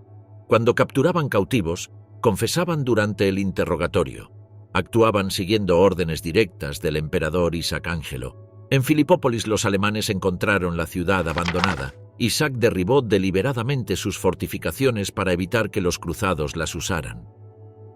Cuando capturaban cautivos, confesaban durante el interrogatorio. Actuaban siguiendo órdenes directas del emperador Isaac Ángelo. En Filipópolis los alemanes encontraron la ciudad abandonada. Isaac derribó deliberadamente sus fortificaciones para evitar que los cruzados las usaran.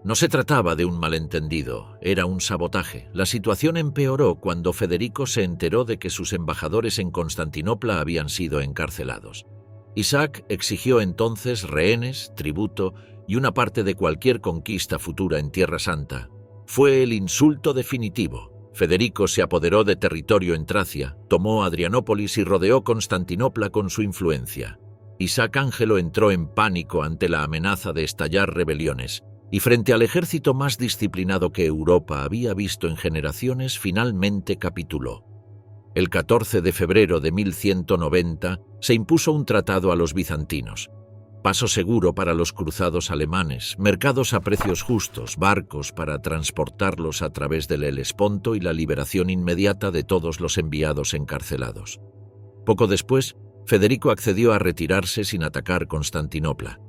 No se trataba de un malentendido, era un sabotaje. La situación empeoró cuando Federico se enteró de que sus embajadores en Constantinopla habían sido encarcelados. Isaac exigió entonces rehenes, tributo y una parte de cualquier conquista futura en Tierra Santa. Fue el insulto definitivo. Federico se apoderó de territorio en Tracia, tomó Adrianópolis y rodeó Constantinopla con su influencia. Isaac Ángelo entró en pánico ante la amenaza de estallar rebeliones, y frente al ejército más disciplinado que Europa había visto en generaciones, finalmente capituló. El 14 de febrero de 1190 se impuso un tratado a los bizantinos. Paso seguro para los cruzados alemanes, mercados a precios justos, barcos para transportarlos a través del Helesponto y la liberación inmediata de todos los enviados encarcelados. Poco después, Federico accedió a retirarse sin atacar Constantinopla.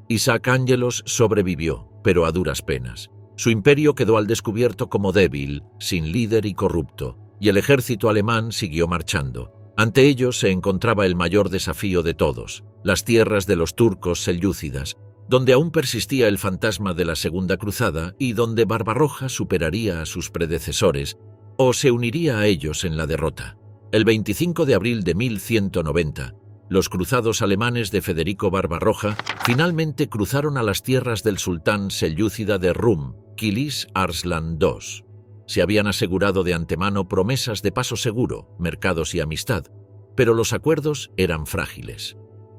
Isaac Ángelos sobrevivió, pero a duras penas. Su imperio quedó al descubierto como débil, sin líder y corrupto, y el ejército alemán siguió marchando. Ante ellos se encontraba el mayor desafío de todos, las tierras de los turcos selyúcidas, donde aún persistía el fantasma de la Segunda Cruzada y donde Barbarroja superaría a sus predecesores o se uniría a ellos en la derrota. El 25 de abril de 1190, los cruzados alemanes de Federico Barbarroja finalmente cruzaron a las tierras del sultán selyúcida de Rum, Kilis Arslan II. Se habían asegurado de antemano promesas de paso seguro, mercados y amistad, pero los acuerdos eran frágiles.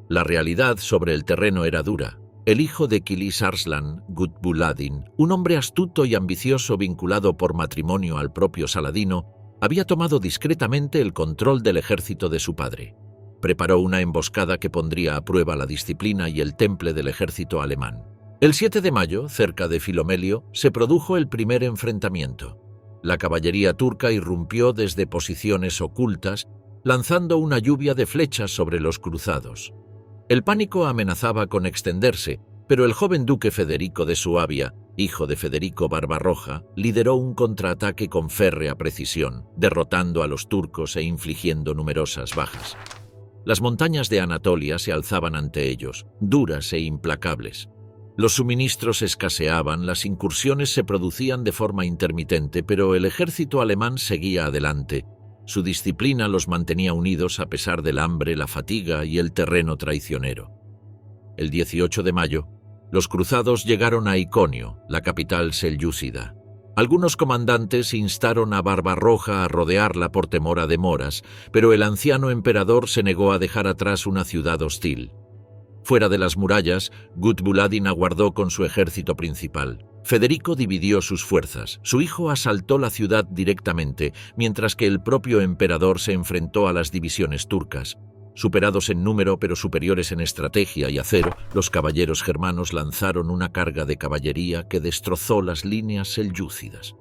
La realidad sobre el terreno era dura. El hijo de Kilis Arslan, Gutbuladin, un hombre astuto y ambicioso vinculado por matrimonio al propio Saladino, había tomado discretamente el control del ejército de su padre. Preparó una emboscada que pondría a prueba la disciplina y el temple del ejército alemán. El 7 de mayo, cerca de Filomelio, se produjo el primer enfrentamiento. La caballería turca irrumpió desde posiciones ocultas, lanzando una lluvia de flechas sobre los cruzados. El pánico amenazaba con extenderse, pero el joven duque Federico de Suabia, hijo de Federico Barbarroja, lideró un contraataque con férrea precisión, derrotando a los turcos e infligiendo numerosas bajas. Las montañas de Anatolia se alzaban ante ellos, duras e implacables. Los suministros escaseaban, las incursiones se producían de forma intermitente, pero el ejército alemán seguía adelante. Su disciplina los mantenía unidos a pesar del hambre, la fatiga y el terreno traicionero. El 18 de mayo, los cruzados llegaron a Iconio, la capital selyúcida. Algunos comandantes instaron a Barbarroja a rodearla por temor a demoras, pero el anciano emperador se negó a dejar atrás una ciudad hostil. Fuera de las murallas, Gutbuladin aguardó con su ejército principal. Federico dividió sus fuerzas. Su hijo asaltó la ciudad directamente, mientras que el propio emperador se enfrentó a las divisiones turcas. Superados en número pero superiores en estrategia y acero, los caballeros germanos lanzaron una carga de caballería que destrozó las líneas selyúcidas.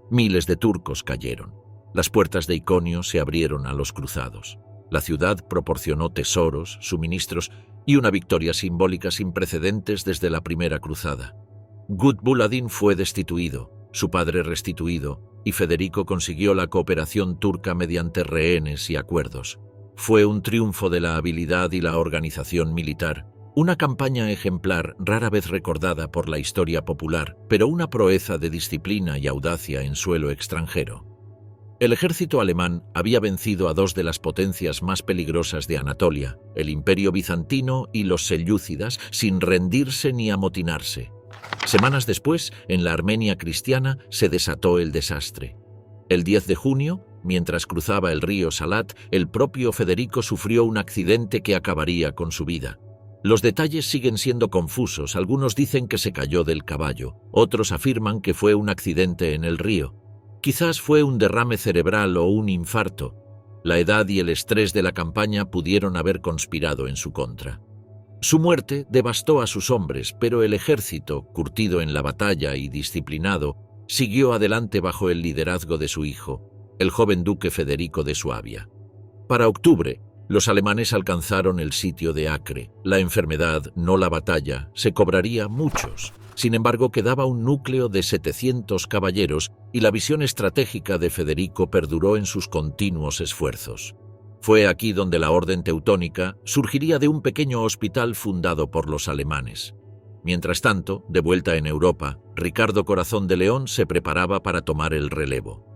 Miles de turcos cayeron. Las puertas de Iconio se abrieron a los cruzados. La ciudad proporcionó tesoros, suministros y una victoria simbólica sin precedentes desde la primera cruzada. Gutbuladin fue destituido, su padre restituido, y Federico consiguió la cooperación turca mediante rehenes y acuerdos. Fue un triunfo de la habilidad y la organización militar, una campaña ejemplar rara vez recordada por la historia popular, pero una proeza de disciplina y audacia en suelo extranjero. El ejército alemán había vencido a dos de las potencias más peligrosas de Anatolia, el Imperio bizantino y los selyúcidas, sin rendirse ni amotinarse. Semanas después, en la Armenia cristiana, se desató el desastre. El 10 de junio, mientras cruzaba el río Salat, el propio Federico sufrió un accidente que acabaría con su vida. Los detalles siguen siendo confusos. Algunos dicen que se cayó del caballo, otros afirman que fue un accidente en el río. Quizás fue un derrame cerebral o un infarto. La edad y el estrés de la campaña pudieron haber conspirado en su contra. Su muerte devastó a sus hombres, pero el ejército, curtido en la batalla y disciplinado, siguió adelante bajo el liderazgo de su hijo, el joven duque Federico de Suabia. Para octubre, los alemanes alcanzaron el sitio de Acre. La enfermedad, no la batalla, se cobraría muchos. Sin embargo, quedaba un núcleo de 700 caballeros y la visión estratégica de Federico perduró en sus continuos esfuerzos. Fue aquí donde la Orden Teutónica surgiría de un pequeño hospital fundado por los alemanes. Mientras tanto, de vuelta en Europa, Ricardo Corazón de León se preparaba para tomar el relevo.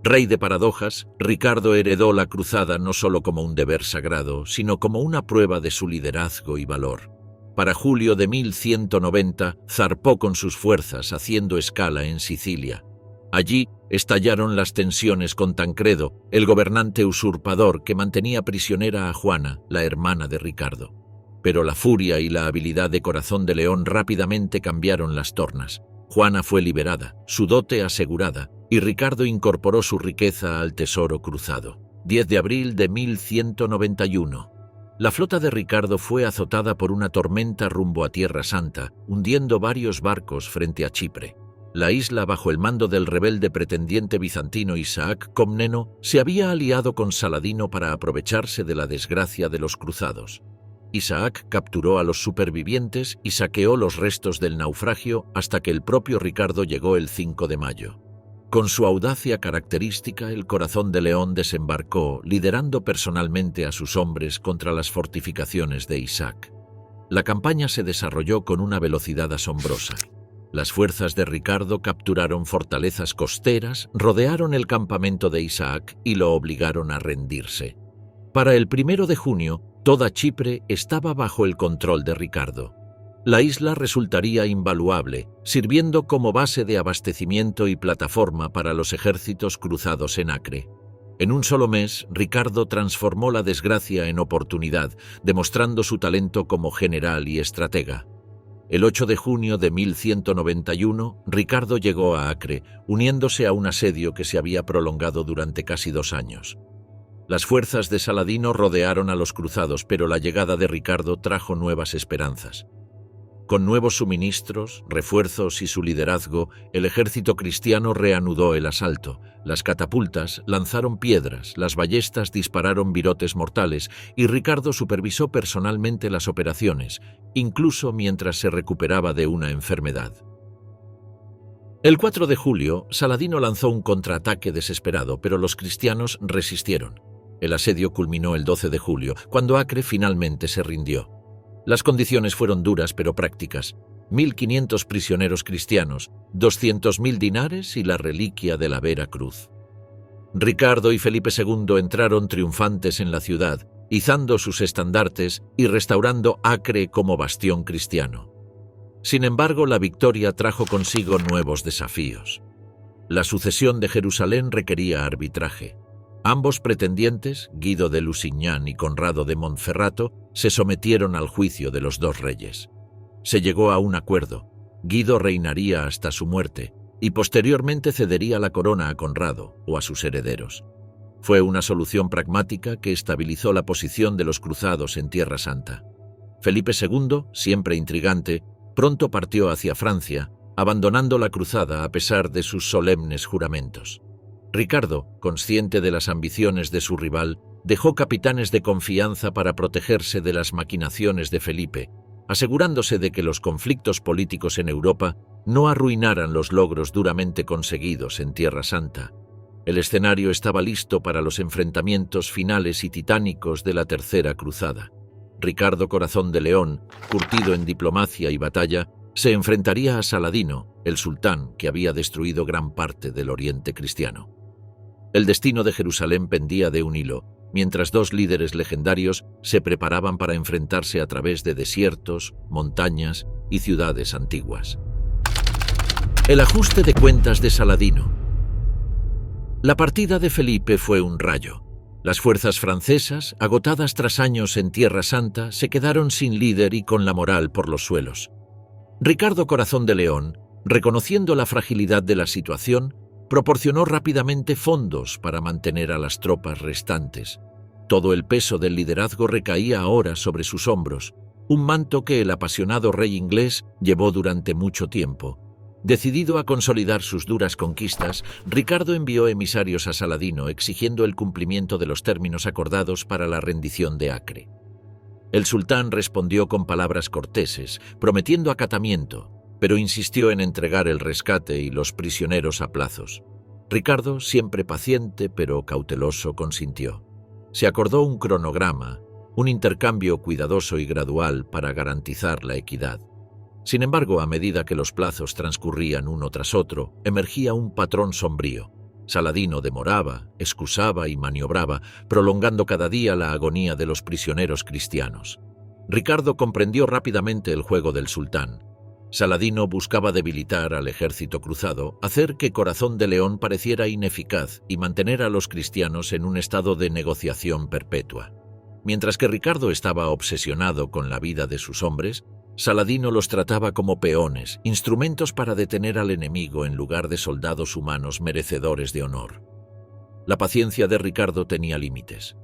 Rey de paradojas, Ricardo heredó la cruzada no solo como un deber sagrado, sino como una prueba de su liderazgo y valor. Para julio de 1190 zarpó con sus fuerzas haciendo escala en Sicilia. Allí estallaron las tensiones con Tancredo, el gobernante usurpador que mantenía prisionera a Juana, la hermana de Ricardo. Pero la furia y la habilidad de Corazón de León rápidamente cambiaron las tornas. Juana fue liberada, su dote asegurada, y Ricardo incorporó su riqueza al tesoro cruzado. 10 de abril de 1191. La flota de Ricardo fue azotada por una tormenta rumbo a Tierra Santa, hundiendo varios barcos frente a Chipre. La isla, bajo el mando del rebelde pretendiente bizantino Isaac Comneno, se había aliado con Saladino para aprovecharse de la desgracia de los cruzados. Isaac capturó a los supervivientes y saqueó los restos del naufragio hasta que el propio Ricardo llegó el 5 de mayo. Con su audacia característica, el Corazón de León desembarcó, liderando personalmente a sus hombres contra las fortificaciones de Isaac. La campaña se desarrolló con una velocidad asombrosa. Las fuerzas de Ricardo capturaron fortalezas costeras, rodearon el campamento de Isaac y lo obligaron a rendirse. Para el 1 de junio, toda Chipre estaba bajo el control de Ricardo. La isla resultaría invaluable, sirviendo como base de abastecimiento y plataforma para los ejércitos cruzados en Acre. En un solo mes, Ricardo transformó la desgracia en oportunidad, demostrando su talento como general y estratega. El 8 de junio de 1191, Ricardo llegó a Acre, uniéndose a un asedio que se había prolongado durante casi 2 años. Las fuerzas de Saladino rodearon a los cruzados, pero la llegada de Ricardo trajo nuevas esperanzas. Con nuevos suministros, refuerzos y su liderazgo, el ejército cristiano reanudó el asalto. Las catapultas lanzaron piedras, las ballestas dispararon virotes mortales y Ricardo supervisó personalmente las operaciones, incluso mientras se recuperaba de una enfermedad. El 4 de julio, Saladino lanzó un contraataque desesperado, pero los cristianos resistieron. El asedio culminó el 12 de julio, cuando Acre finalmente se rindió. Las condiciones fueron duras pero prácticas. 1.500 prisioneros cristianos, 200.000 dinares y la reliquia de la Vera Cruz. Ricardo y Felipe II entraron triunfantes en la ciudad, izando sus estandartes y restaurando Acre como bastión cristiano. Sin embargo, la victoria trajo consigo nuevos desafíos. La sucesión de Jerusalén requería arbitraje. Ambos pretendientes, Guido de Lusignan y Conrado de Montferrato, se sometieron al juicio de los 2 reyes. Se llegó a un acuerdo. Guido reinaría hasta su muerte y posteriormente cedería la corona a Conrado o a sus herederos. Fue una solución pragmática que estabilizó la posición de los cruzados en Tierra Santa. Felipe II, siempre intrigante, pronto partió hacia Francia, abandonando la cruzada a pesar de sus solemnes juramentos. Ricardo, consciente de las ambiciones de su rival, dejó capitanes de confianza para protegerse de las maquinaciones de Felipe, asegurándose de que los conflictos políticos en Europa no arruinaran los logros duramente conseguidos en Tierra Santa. El escenario estaba listo para los enfrentamientos finales y titánicos de la Tercera Cruzada. Ricardo Corazón de León, curtido en diplomacia y batalla, se enfrentaría a Saladino, el sultán que había destruido gran parte del Oriente cristiano. El destino de Jerusalén pendía de un hilo, mientras 2 líderes legendarios se preparaban para enfrentarse a través de desiertos, montañas y ciudades antiguas. El ajuste de cuentas de Saladino. La partida de Felipe fue un rayo. Las fuerzas francesas, agotadas tras años en Tierra Santa, se quedaron sin líder y con la moral por los suelos. Ricardo Corazón de León, reconociendo la fragilidad de la situación, proporcionó rápidamente fondos para mantener a las tropas restantes. Todo el peso del liderazgo recaía ahora sobre sus hombros, un manto que el apasionado rey inglés llevó durante mucho tiempo. Decidido a consolidar sus duras conquistas, Ricardo envió emisarios a Saladino exigiendo el cumplimiento de los términos acordados para la rendición de Acre. El sultán respondió con palabras corteses, prometiendo acatamiento, pero insistió en entregar el rescate y los prisioneros a plazos. Ricardo, siempre paciente pero cauteloso, consintió. Se acordó un cronograma, un intercambio cuidadoso y gradual para garantizar la equidad. Sin embargo, a medida que los plazos transcurrían uno tras otro, emergía un patrón sombrío. Saladino demoraba, excusaba y maniobraba, prolongando cada día la agonía de los prisioneros cristianos. Ricardo comprendió rápidamente el juego del sultán. Saladino buscaba debilitar al ejército cruzado, hacer que Corazón de León pareciera ineficaz y mantener a los cristianos en un estado de negociación perpetua. Mientras que Ricardo estaba obsesionado con la vida de sus hombres, Saladino los trataba como peones, instrumentos para detener al enemigo en lugar de soldados humanos merecedores de honor. La paciencia de Ricardo tenía límites.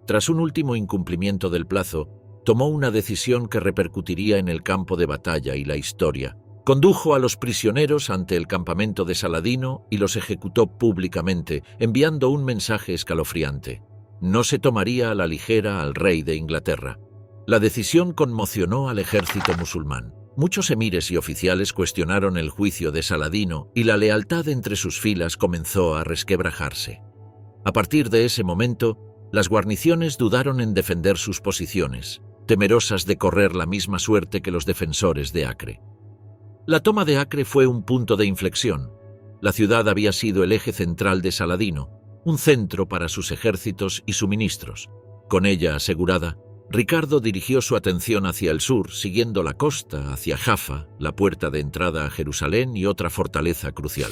Tras un último incumplimiento del plazo, tomó una decisión que repercutiría en el campo de batalla y la historia. Condujo a los prisioneros ante el campamento de Saladino y los ejecutó públicamente, enviando un mensaje escalofriante. No se tomaría a la ligera al rey de Inglaterra. La decisión conmocionó al ejército musulmán. Muchos emires y oficiales cuestionaron el juicio de Saladino y la lealtad entre sus filas comenzó a resquebrajarse. A partir de ese momento, las guarniciones dudaron en defender sus posiciones, temerosas de correr la misma suerte que los defensores de Acre. La toma de Acre fue un punto de inflexión. La ciudad había sido el eje central de Saladino, un centro para sus ejércitos y suministros. Con ella asegurada, Ricardo dirigió su atención hacia el sur, siguiendo la costa hacia Jaffa, la puerta de entrada a Jerusalén y otra fortaleza crucial.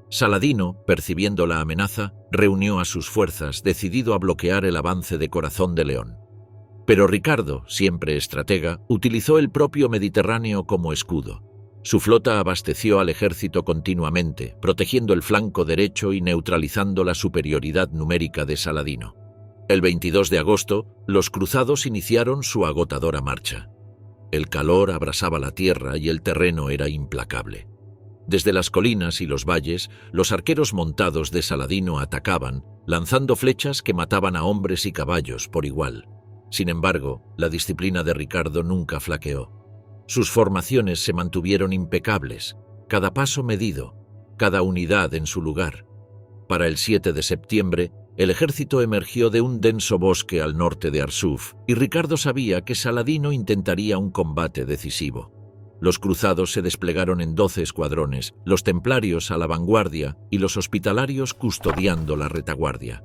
Saladino, percibiendo la amenaza, reunió a sus fuerzas, decidido a bloquear el avance de Corazón de León. Pero Ricardo, siempre estratega, utilizó el propio Mediterráneo como escudo. Su flota abasteció al ejército continuamente, protegiendo el flanco derecho y neutralizando la superioridad numérica de Saladino. El 22 de agosto, los cruzados iniciaron su agotadora marcha. El calor abrasaba la tierra y el terreno era implacable. Desde las colinas y los valles, los arqueros montados de Saladino atacaban, lanzando flechas que mataban a hombres y caballos por igual. Sin embargo, la disciplina de Ricardo nunca flaqueó. Sus formaciones se mantuvieron impecables, cada paso medido, cada unidad en su lugar. Para el 7 de septiembre, el ejército emergió de un denso bosque al norte de Arsuf, y Ricardo sabía que Saladino intentaría un combate decisivo. Los cruzados se desplegaron en 12 escuadrones, los templarios a la vanguardia y los hospitalarios custodiando la retaguardia.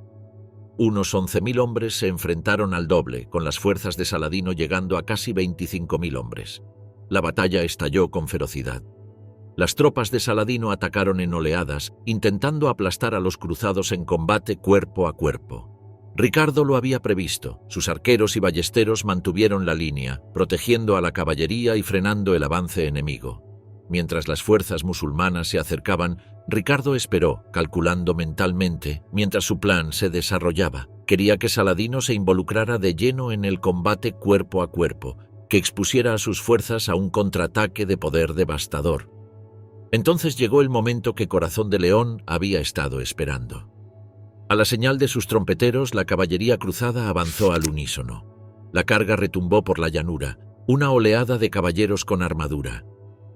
Unos 11.000 hombres se enfrentaron al doble, con las fuerzas de Saladino llegando a casi 25.000 hombres. La batalla estalló con ferocidad. Las tropas de Saladino atacaron en oleadas, intentando aplastar a los cruzados en combate cuerpo a cuerpo. Ricardo lo había previsto. Sus arqueros y ballesteros mantuvieron la línea, protegiendo a la caballería y frenando el avance enemigo. Mientras las fuerzas musulmanas se acercaban, Ricardo esperó, calculando mentalmente, mientras su plan se desarrollaba. Quería que Saladino se involucrara de lleno en el combate cuerpo a cuerpo, que expusiera a sus fuerzas a un contraataque de poder devastador. Entonces llegó el momento que Corazón de León había estado esperando. A la señal de sus trompeteros, la caballería cruzada avanzó al unísono. La carga retumbó por la llanura, una oleada de caballeros con armadura.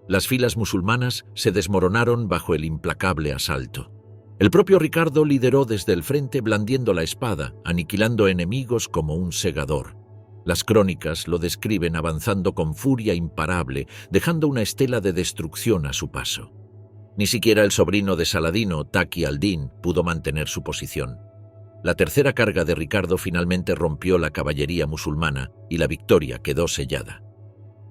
Las filas musulmanas se desmoronaron bajo el implacable asalto. El propio Ricardo lideró desde el frente blandiendo la espada, aniquilando enemigos como un segador. Las crónicas lo describen avanzando con furia imparable, dejando una estela de destrucción a su paso. Ni siquiera el sobrino de Saladino, Taqi al-Din, pudo mantener su posición. La tercera carga de Ricardo finalmente rompió la caballería musulmana y la victoria quedó sellada.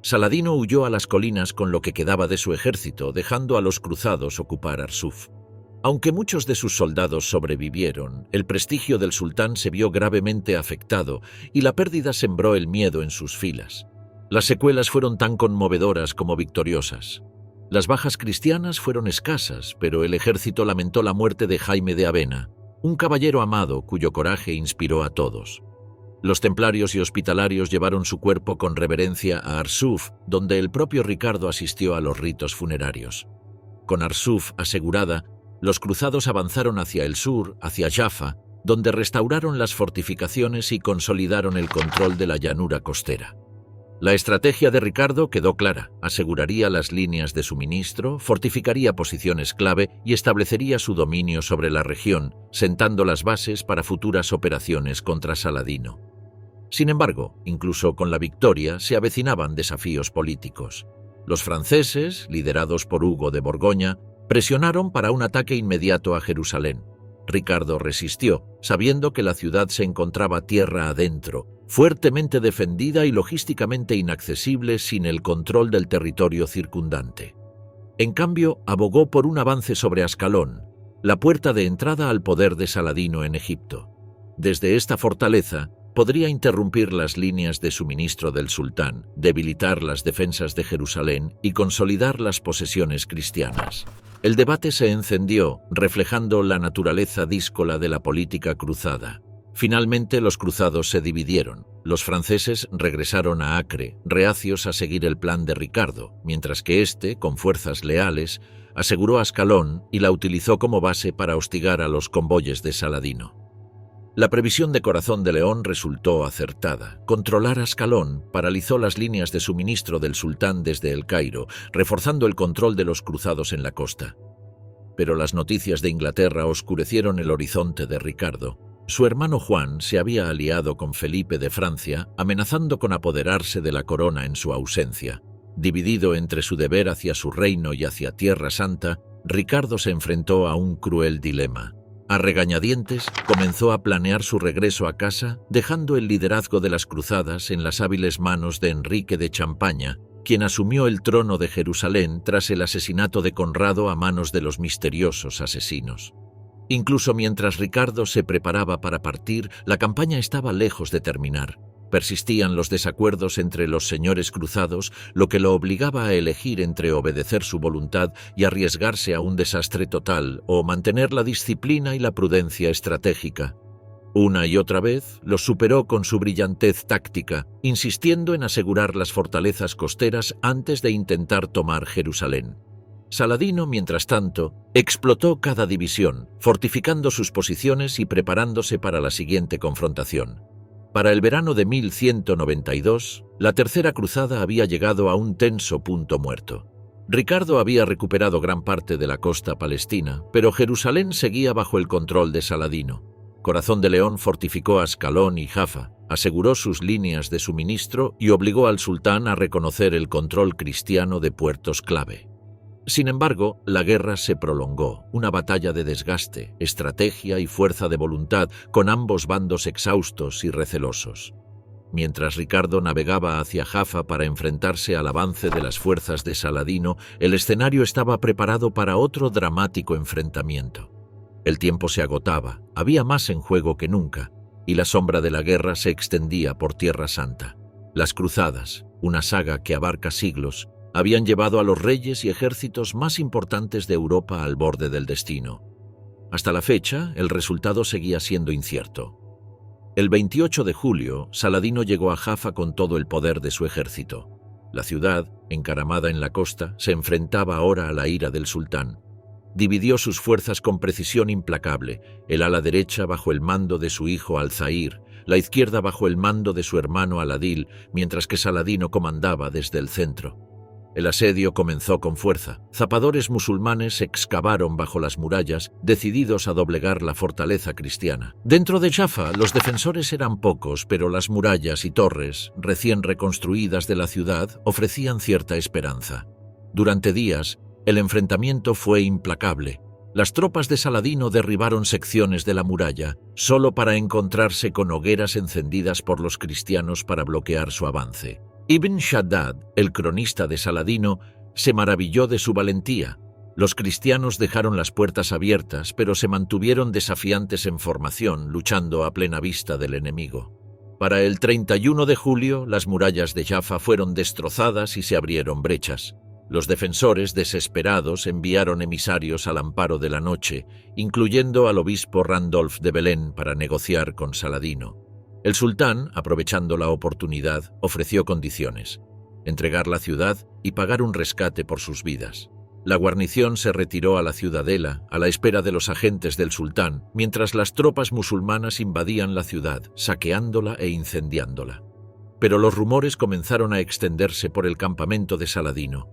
Saladino huyó a las colinas con lo que quedaba de su ejército, dejando a los cruzados ocupar Arsuf. Aunque muchos de sus soldados sobrevivieron, el prestigio del sultán se vio gravemente afectado y la pérdida sembró el miedo en sus filas. Las secuelas fueron tan conmovedoras como victoriosas. Las bajas cristianas fueron escasas, pero el ejército lamentó la muerte de Jaime de Avena, un caballero amado cuyo coraje inspiró a todos. Los templarios y hospitalarios llevaron su cuerpo con reverencia a Arsuf, donde el propio Ricardo asistió a los ritos funerarios. Con Arsuf asegurada, los cruzados avanzaron hacia el sur, hacia Jaffa, donde restauraron las fortificaciones y consolidaron el control de la llanura costera. La estrategia de Ricardo quedó clara: aseguraría las líneas de suministro, fortificaría posiciones clave y establecería su dominio sobre la región, sentando las bases para futuras operaciones contra Saladino. Sin embargo, incluso con la victoria se avecinaban desafíos políticos. Los franceses, liderados por Hugo de Borgoña, presionaron para un ataque inmediato a Jerusalén. Ricardo resistió, sabiendo que la ciudad se encontraba tierra adentro, fuertemente defendida y logísticamente inaccesible sin el control del territorio circundante. En cambio, abogó por un avance sobre Ascalón, la puerta de entrada al poder de Saladino en Egipto. Desde esta fortaleza, podría interrumpir las líneas de suministro del sultán, debilitar las defensas de Jerusalén y consolidar las posesiones cristianas. El debate se encendió, reflejando la naturaleza díscola de la política cruzada. Finalmente, los cruzados se dividieron. Los franceses regresaron a Acre, reacios a seguir el plan de Ricardo, mientras que éste, con fuerzas leales, aseguró Ascalón y la utilizó como base para hostigar a los convoyes de Saladino. La previsión de Corazón de León resultó acertada. Controlar Ascalón paralizó las líneas de suministro del sultán desde El Cairo, reforzando el control de los cruzados en la costa. Pero las noticias de Inglaterra oscurecieron el horizonte de Ricardo. Su hermano Juan se había aliado con Felipe de Francia, amenazando con apoderarse de la corona en su ausencia. Dividido entre su deber hacia su reino y hacia Tierra Santa, Ricardo se enfrentó a un cruel dilema. A regañadientes, comenzó a planear su regreso a casa, dejando el liderazgo de las cruzadas en las hábiles manos de Enrique de Champaña, quien asumió el trono de Jerusalén tras el asesinato de Conrado a manos de los misteriosos asesinos. Incluso mientras Ricardo se preparaba para partir, la campaña estaba lejos de terminar. Persistían los desacuerdos entre los señores cruzados, lo que lo obligaba a elegir entre obedecer su voluntad y arriesgarse a un desastre total, o mantener la disciplina y la prudencia estratégica. Una y otra vez los superó con su brillantez táctica, insistiendo en asegurar las fortalezas costeras antes de intentar tomar Jerusalén. Saladino, mientras tanto, explotó cada división, fortificando sus posiciones y preparándose para la siguiente confrontación. Para el verano de 1192, la Tercera Cruzada había llegado a un tenso punto muerto. Ricardo había recuperado gran parte de la costa palestina, pero Jerusalén seguía bajo el control de Saladino. Corazón de León fortificó Ascalón y Jaffa, aseguró sus líneas de suministro y obligó al sultán a reconocer el control cristiano de puertos clave. Sin embargo, la guerra se prolongó, una batalla de desgaste, estrategia y fuerza de voluntad, con ambos bandos exhaustos y recelosos. Mientras Ricardo navegaba hacia Jaffa para enfrentarse al avance de las fuerzas de Saladino, el escenario estaba preparado para otro dramático enfrentamiento. El tiempo se agotaba, había más en juego que nunca, y la sombra de la guerra se extendía por Tierra Santa. Las cruzadas, una saga que abarca siglos, habían llevado a los reyes y ejércitos más importantes de Europa al borde del destino. Hasta la fecha, el resultado seguía siendo incierto. El 28 de julio, Saladino llegó a Jaffa con todo el poder de su ejército. La ciudad, encaramada en la costa, se enfrentaba ahora a la ira del sultán. Dividió sus fuerzas con precisión implacable, el ala derecha bajo el mando de su hijo Al-Zahir, la izquierda bajo el mando de su hermano Al-Adil, mientras que Saladino comandaba desde el centro. El asedio comenzó con fuerza. Zapadores musulmanes excavaron bajo las murallas, decididos a doblegar la fortaleza cristiana. Dentro de Jaffa, los defensores eran pocos, pero las murallas y torres, recién reconstruidas de la ciudad, ofrecían cierta esperanza. Durante días, el enfrentamiento fue implacable. Las tropas de Saladino derribaron secciones de la muralla, solo para encontrarse con hogueras encendidas por los cristianos para bloquear su avance. Ibn Shaddad, el cronista de Saladino, se maravilló de su valentía. Los cristianos dejaron las puertas abiertas, pero se mantuvieron desafiantes en formación, luchando a plena vista del enemigo. Para el 31 de julio, las murallas de Jaffa fueron destrozadas y se abrieron brechas. Los defensores, desesperados, enviaron emisarios al amparo de la noche, incluyendo al obispo Randolph de Belén para negociar con Saladino. El sultán, aprovechando la oportunidad, ofreció condiciones: entregar la ciudad y pagar un rescate por sus vidas. La guarnición se retiró a la ciudadela, a la espera de los agentes del sultán, mientras las tropas musulmanas invadían la ciudad, saqueándola e incendiándola. Pero los rumores comenzaron a extenderse por el campamento de Saladino.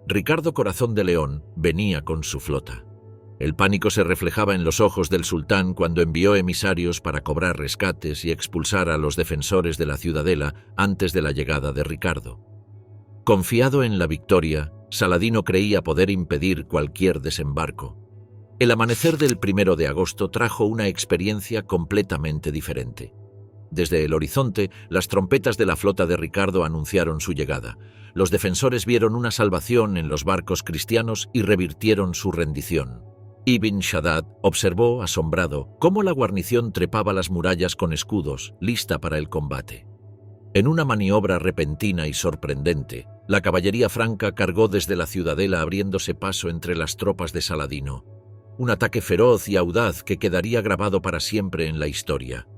Ricardo Corazón de León venía con su flota. El pánico se reflejaba en los ojos del sultán cuando envió emisarios para cobrar rescates y expulsar a los defensores de la ciudadela antes de la llegada de Ricardo. Confiado en la victoria, Saladino creía poder impedir cualquier desembarco. El amanecer del 1 de agosto trajo una experiencia completamente diferente. Desde el horizonte, las trompetas de la flota de Ricardo anunciaron su llegada. Los defensores vieron una salvación en los barcos cristianos y revirtieron su rendición. Ibn Shaddad observó, asombrado, cómo la guarnición trepaba las murallas con escudos, lista para el combate. En una maniobra repentina y sorprendente, la caballería franca cargó desde la ciudadela abriéndose paso entre las tropas de Saladino. Un ataque feroz y audaz que quedaría grabado para siempre en la historia.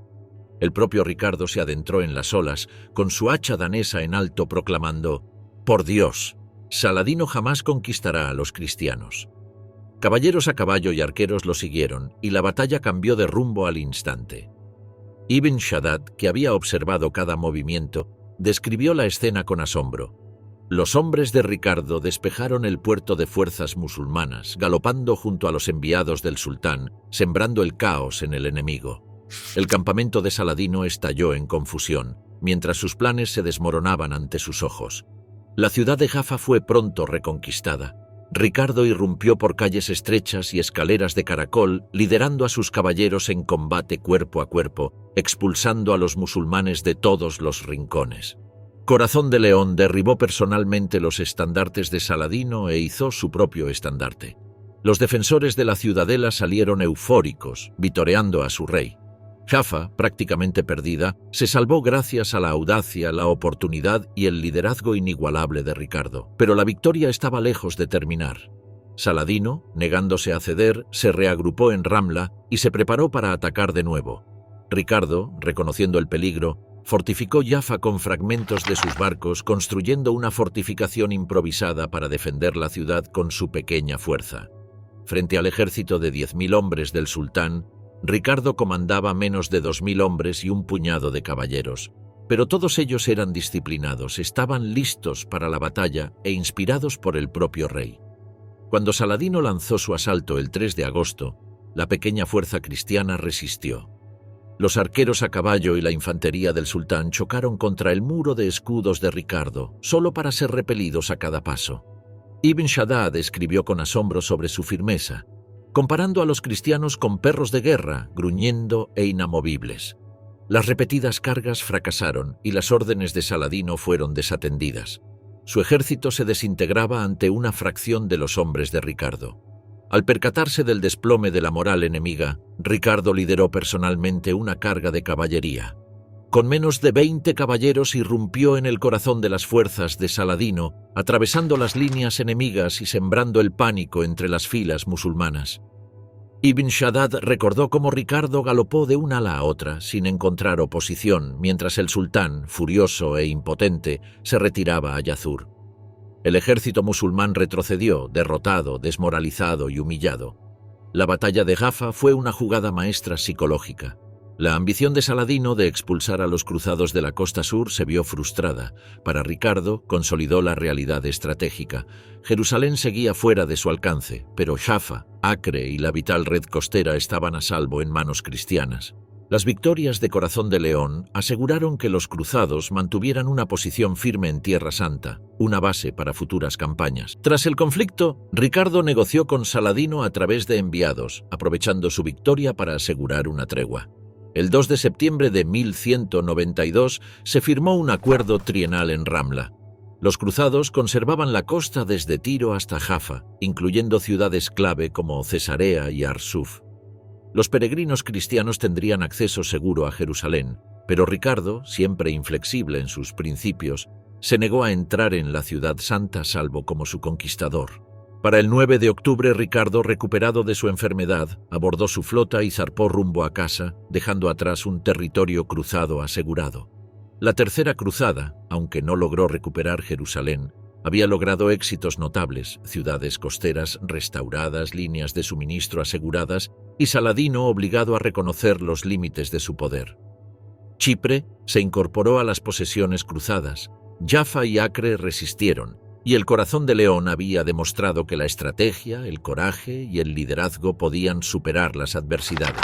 El propio Ricardo se adentró en las olas, con su hacha danesa en alto proclamando: «Por Dios, Saladino jamás conquistará a los cristianos». Caballeros a caballo y arqueros lo siguieron, y la batalla cambió de rumbo al instante. Ibn Shaddad, que había observado cada movimiento, describió la escena con asombro. Los hombres de Ricardo despejaron el puerto de fuerzas musulmanas, galopando junto a los enviados del sultán, sembrando el caos en el enemigo. El campamento de Saladino estalló en confusión, mientras sus planes se desmoronaban ante sus ojos. La ciudad de Jaffa fue pronto reconquistada. Ricardo irrumpió por calles estrechas y escaleras de caracol, liderando a sus caballeros en combate cuerpo a cuerpo, expulsando a los musulmanes de todos los rincones. Corazón de León derribó personalmente los estandartes de Saladino e izó su propio estandarte. Los defensores de la ciudadela salieron eufóricos, vitoreando a su rey. Jaffa, prácticamente perdida, se salvó gracias a la audacia, la oportunidad y el liderazgo inigualable de Ricardo. Pero la victoria estaba lejos de terminar. Saladino, negándose a ceder, se reagrupó en Ramla y se preparó para atacar de nuevo. Ricardo, reconociendo el peligro, fortificó Jaffa con fragmentos de sus barcos, construyendo una fortificación improvisada para defender la ciudad con su pequeña fuerza. Frente al ejército de 10.000 hombres del sultán, Ricardo comandaba menos de 2.000 hombres y un puñado de caballeros. Pero todos ellos eran disciplinados, estaban listos para la batalla e inspirados por el propio rey. Cuando Saladino lanzó su asalto el 3 de agosto, la pequeña fuerza cristiana resistió. Los arqueros a caballo y la infantería del sultán chocaron contra el muro de escudos de Ricardo, solo para ser repelidos a cada paso. Ibn Shaddad escribió con asombro sobre su firmeza, comparando a los cristianos con perros de guerra, gruñendo e inamovibles. Las repetidas cargas fracasaron y las órdenes de Saladino fueron desatendidas. Su ejército se desintegraba ante una fracción de los hombres de Ricardo. Al percatarse del desplome de la moral enemiga, Ricardo lideró personalmente una carga de caballería. Con menos de 20 caballeros irrumpió en el corazón de las fuerzas de Saladino, atravesando las líneas enemigas y sembrando el pánico entre las filas musulmanas. Ibn Shaddad recordó cómo Ricardo galopó de una ala a otra sin encontrar oposición, mientras el sultán, furioso e impotente, se retiraba a Yazur. El ejército musulmán retrocedió, derrotado, desmoralizado y humillado. La batalla de Jaffa fue una jugada maestra psicológica. La ambición de Saladino de expulsar a los cruzados de la costa sur se vio frustrada. Para Ricardo, consolidó la realidad estratégica. Jerusalén seguía fuera de su alcance, pero Jaffa, Acre y la vital red costera estaban a salvo en manos cristianas. Las victorias de Corazón de León aseguraron que los cruzados mantuvieran una posición firme en Tierra Santa, una base para futuras campañas. Tras el conflicto, Ricardo negoció con Saladino a través de enviados, aprovechando su victoria para asegurar una tregua. El 2 de septiembre de 1192 se firmó un acuerdo trienal en Ramla. Los cruzados conservaban la costa desde Tiro hasta Jaffa, incluyendo ciudades clave como Cesarea y Arsuf. Los peregrinos cristianos tendrían acceso seguro a Jerusalén, pero Ricardo, siempre inflexible en sus principios, se negó a entrar en la ciudad santa salvo como su conquistador. Para el 9 de octubre, Ricardo, recuperado de su enfermedad, abordó su flota y zarpó rumbo a casa, dejando atrás un territorio cruzado asegurado. La Tercera Cruzada, aunque no logró recuperar Jerusalén, había logrado éxitos notables: ciudades costeras restauradas, líneas de suministro aseguradas y Saladino obligado a reconocer los límites de su poder. Chipre se incorporó a las posesiones cruzadas, Jaffa y Acre resistieron, y el Corazón de León había demostrado que la estrategia, el coraje y el liderazgo podían superar las adversidades.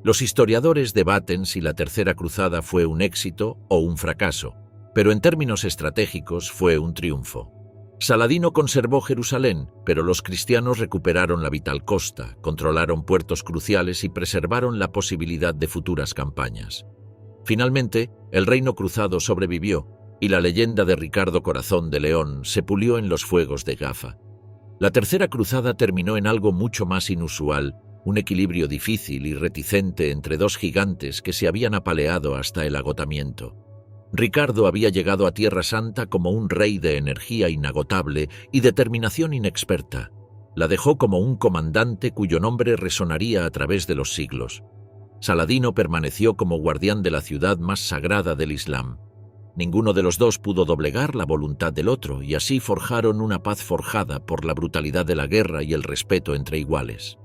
Los historiadores debaten si la Tercera Cruzada fue un éxito o un fracaso, pero en términos estratégicos fue un triunfo. Saladino conservó Jerusalén, pero los cristianos recuperaron la vital costa, controlaron puertos cruciales y preservaron la posibilidad de futuras campañas. Finalmente, el reino cruzado sobrevivió, y la leyenda de Ricardo Corazón de León se pulió en los fuegos de Jaffa. La Tercera Cruzada terminó en algo mucho más inusual, un equilibrio difícil y reticente entre dos gigantes que se habían apaleado hasta el agotamiento. Ricardo había llegado a Tierra Santa como un rey de energía inagotable y determinación inexperta. La dejó como un comandante cuyo nombre resonaría a través de los siglos. Saladino permaneció como guardián de la ciudad más sagrada del Islam. Ninguno de los dos pudo doblegar la voluntad del otro y así forjaron una paz forjada por la brutalidad de la guerra y el respeto entre iguales.